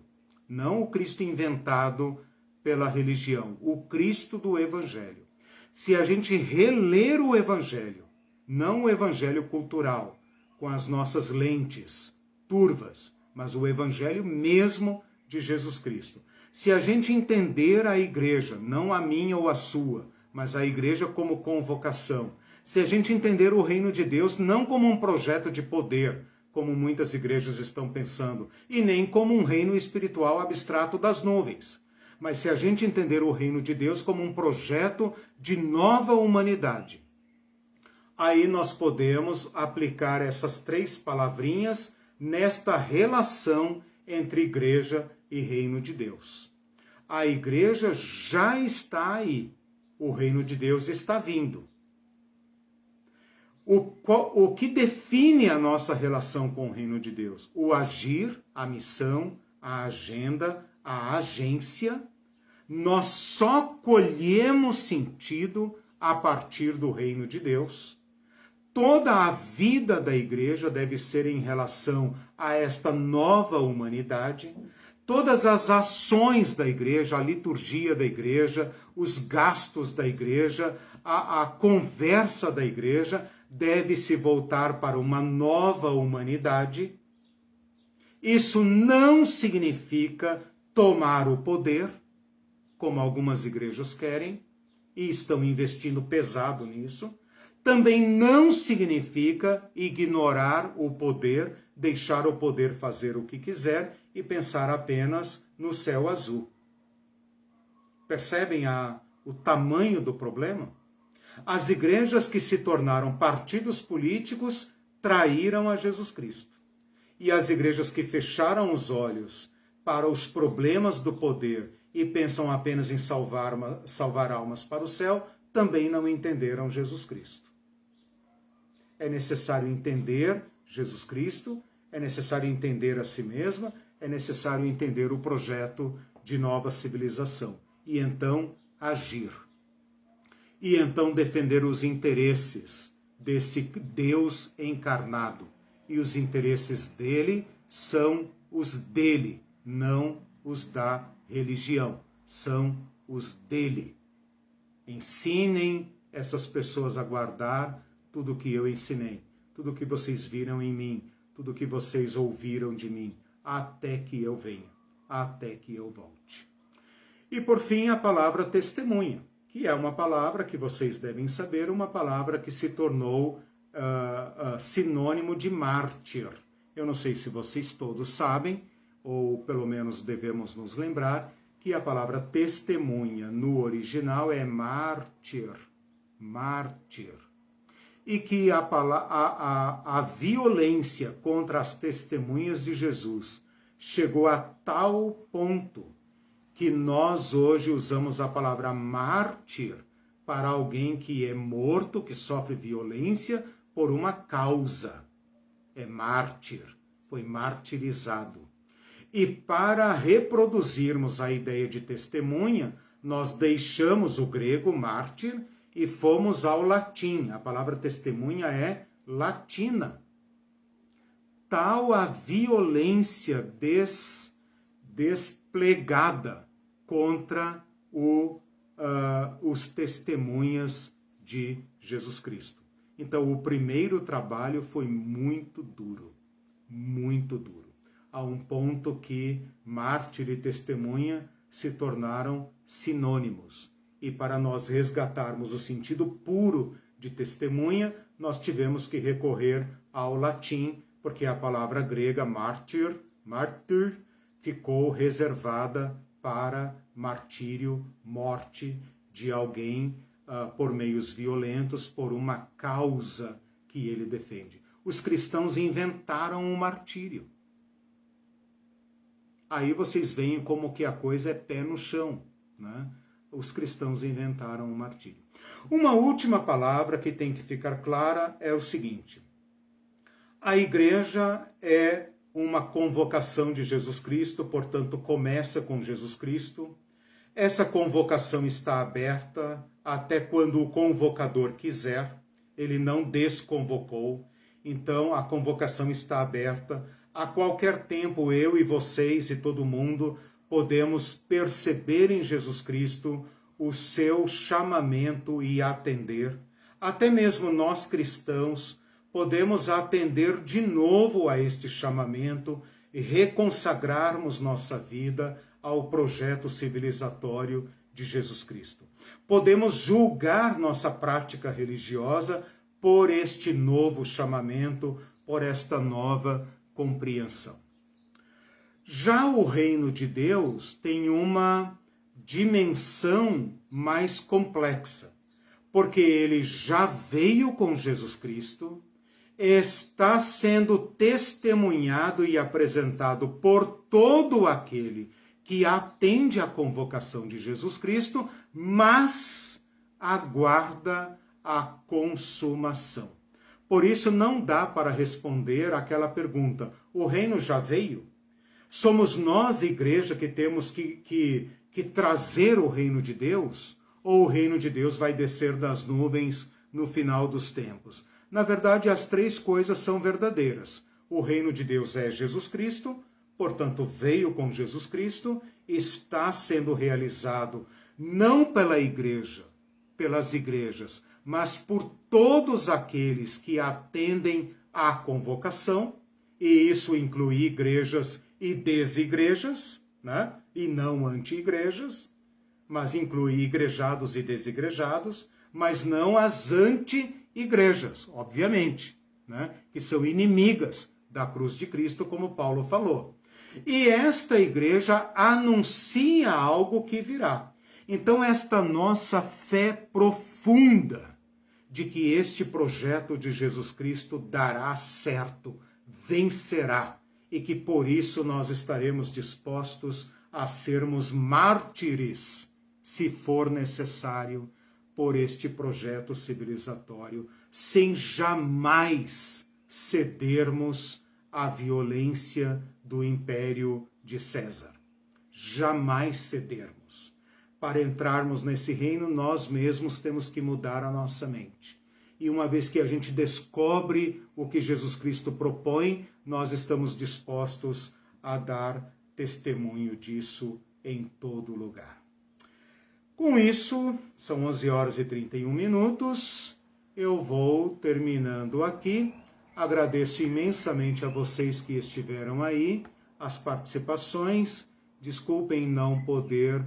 não o Cristo inventado pela religião, o Cristo do Evangelho. Se a gente reler o Evangelho, não o Evangelho cultural, com as nossas lentes turvas, mas o Evangelho mesmo de Jesus Cristo. Se a gente entender a igreja, não a minha ou a sua, mas a igreja como convocação, se a gente entender o reino de Deus não como um projeto de poder, como muitas igrejas estão pensando, e nem como um reino espiritual abstrato das nuvens, mas se a gente entender o reino de Deus como um projeto de nova humanidade, aí nós podemos aplicar essas três palavrinhas nesta relação entre igreja e reino de Deus. A igreja já está aí, o reino de Deus está vindo. O que define a nossa relação com o reino de Deus? O agir, a missão, a agenda, a agência. Nós só colhemos sentido a partir do reino de Deus. Toda a vida da igreja deve ser em relação a esta nova humanidade. Todas as ações da igreja, a liturgia da igreja, os gastos da igreja, a conversa da igreja, deve se voltar para uma nova humanidade. Isso não significa tomar o poder, como algumas igrejas querem, e estão investindo pesado nisso. Também não significa ignorar o poder, deixar o poder fazer o que quiser e pensar apenas no céu azul. Percebem o tamanho do problema? As igrejas que se tornaram partidos políticos traíram a Jesus Cristo. E as igrejas que fecharam os olhos para os problemas do poder e pensam apenas em salvar almas para o céu, também não entenderam Jesus Cristo. É necessário entender Jesus Cristo, é necessário entender a si mesma, é necessário entender o projeto de nova civilização. E então agir. E então defender os interesses desse Deus encarnado. E os interesses dele são os dele, não os da religião. São os dele. Ensinem essas pessoas a guardar tudo o que eu ensinei, tudo o que vocês viram em mim, tudo o que vocês ouviram de mim, até que eu venha, até que eu volte. E por fim, a palavra testemunha, que é uma palavra que vocês devem saber, uma palavra que se tornou sinônimo de mártir. Eu não sei se vocês todos sabem, ou pelo menos devemos nos lembrar, que a palavra testemunha no original é mártir, mártir. E que a violência contra as testemunhas de Jesus chegou a tal ponto que nós hoje usamos a palavra mártir para alguém que é morto, que sofre violência por uma causa. É mártir, foi martirizado. E para reproduzirmos a ideia de testemunha, nós deixamos o grego mártir e fomos ao latim. A palavra testemunha é latina. Tal a violência desplegada contra os testemunhas de Jesus Cristo. Então, o primeiro trabalho foi muito duro, a um ponto que mártir e testemunha se tornaram sinônimos. E para nós resgatarmos o sentido puro de testemunha, nós tivemos que recorrer ao latim, porque a palavra grega mártir, ficou reservada para martírio, morte de alguém por meios violentos, por uma causa que ele defende. Os cristãos inventaram o martírio. Aí vocês veem como que a coisa é pé no chão, né? Os cristãos inventaram o martírio. Uma última palavra que tem que ficar clara é o seguinte: a igreja é uma convocação de Jesus Cristo, portanto começa com Jesus Cristo. Essa convocação está aberta até quando o convocador quiser, ele não desconvocou, então a convocação está aberta. A qualquer tempo eu e vocês e todo mundo podemos perceber em Jesus Cristo o seu chamamento e atender. Até mesmo nós cristãos podemos atender de novo a este chamamento e reconsagrarmos nossa vida ao projeto civilizatório de Jesus Cristo. Podemos julgar nossa prática religiosa por este novo chamamento, por esta nova compreensão. Já o reino de Deus tem uma dimensão mais complexa, porque ele já veio com Jesus Cristo, está sendo testemunhado e apresentado por todo aquele que atende à convocação de Jesus Cristo, mas aguarda a consumação. Por isso não dá para responder aquela pergunta: o reino já veio? Somos nós, igreja, que temos que trazer o reino de Deus? Ou o reino de Deus vai descer das nuvens no final dos tempos? Na verdade, as três coisas são verdadeiras. O reino de Deus é Jesus Cristo, portanto, veio com Jesus Cristo, está sendo realizado não pela igreja, pelas igrejas, mas por todos aqueles que atendem à convocação, e isso inclui igrejas e desigrejas, né? E não anti-igrejas, mas inclui igrejados e desigrejados, mas não as anti-igrejas, obviamente, né? Que são inimigas da cruz de Cristo, como Paulo falou. E esta igreja anuncia algo que virá. Então, esta nossa fé profunda de que este projeto de Jesus Cristo dará certo, vencerá, e que por isso nós estaremos dispostos a sermos mártires, se for necessário, por este projeto civilizatório, sem jamais cedermos à violência do império de César. Jamais cedermos. Para entrarmos nesse reino, nós mesmos temos que mudar a nossa mente. E uma vez que a gente descobre o que Jesus Cristo propõe, nós estamos dispostos a dar testemunho disso em todo lugar. Com isso, são 11h31, eu vou terminando aqui. Agradeço imensamente a vocês que estiveram aí, as participações. Desculpem não poder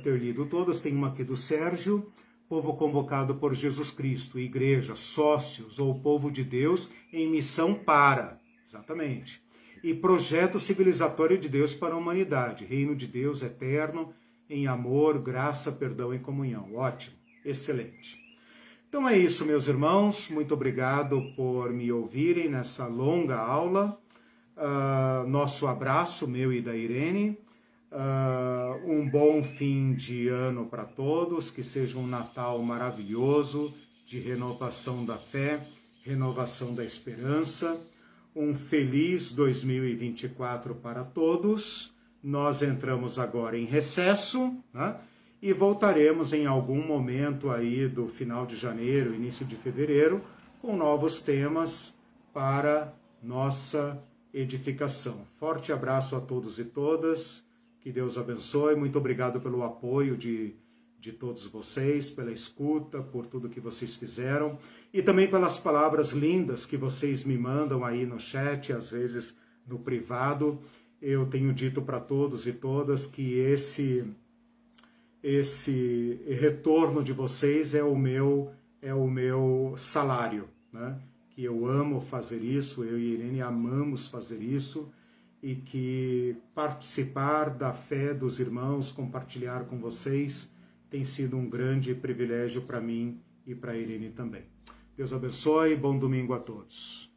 ter lido todas. Tem uma aqui do Sérgio. Povo convocado por Jesus Cristo, igreja, sócios ou povo de Deus em missão para. Exatamente. E projeto civilizatório de Deus para a humanidade. Reino de Deus eterno, em amor, graça, perdão e comunhão. Ótimo. Excelente. Então é isso, meus irmãos. Muito obrigado por me ouvirem nessa longa aula. Nosso abraço, meu e da Irene. Um bom fim de ano para todos. Que seja um Natal maravilhoso, de renovação da fé, renovação da esperança. Um feliz 2024 para todos. Nós entramos agora em recesso, né? E voltaremos em algum momento aí do final de janeiro, início de fevereiro, com novos temas para nossa edificação. Forte abraço a todos e todas, que Deus abençoe, muito obrigado pelo apoio de todos vocês, pela escuta, por tudo que vocês fizeram, e também pelas palavras lindas que vocês me mandam aí no chat, às vezes no privado. Eu tenho dito para todos e todas que esse retorno de vocês é o meu salário, né? Que eu amo fazer isso, eu e Irene amamos fazer isso, e que participar da fé dos irmãos, compartilhar com vocês, tem sido um grande privilégio para mim e para a Irene também. Deus abençoe, bom domingo a todos.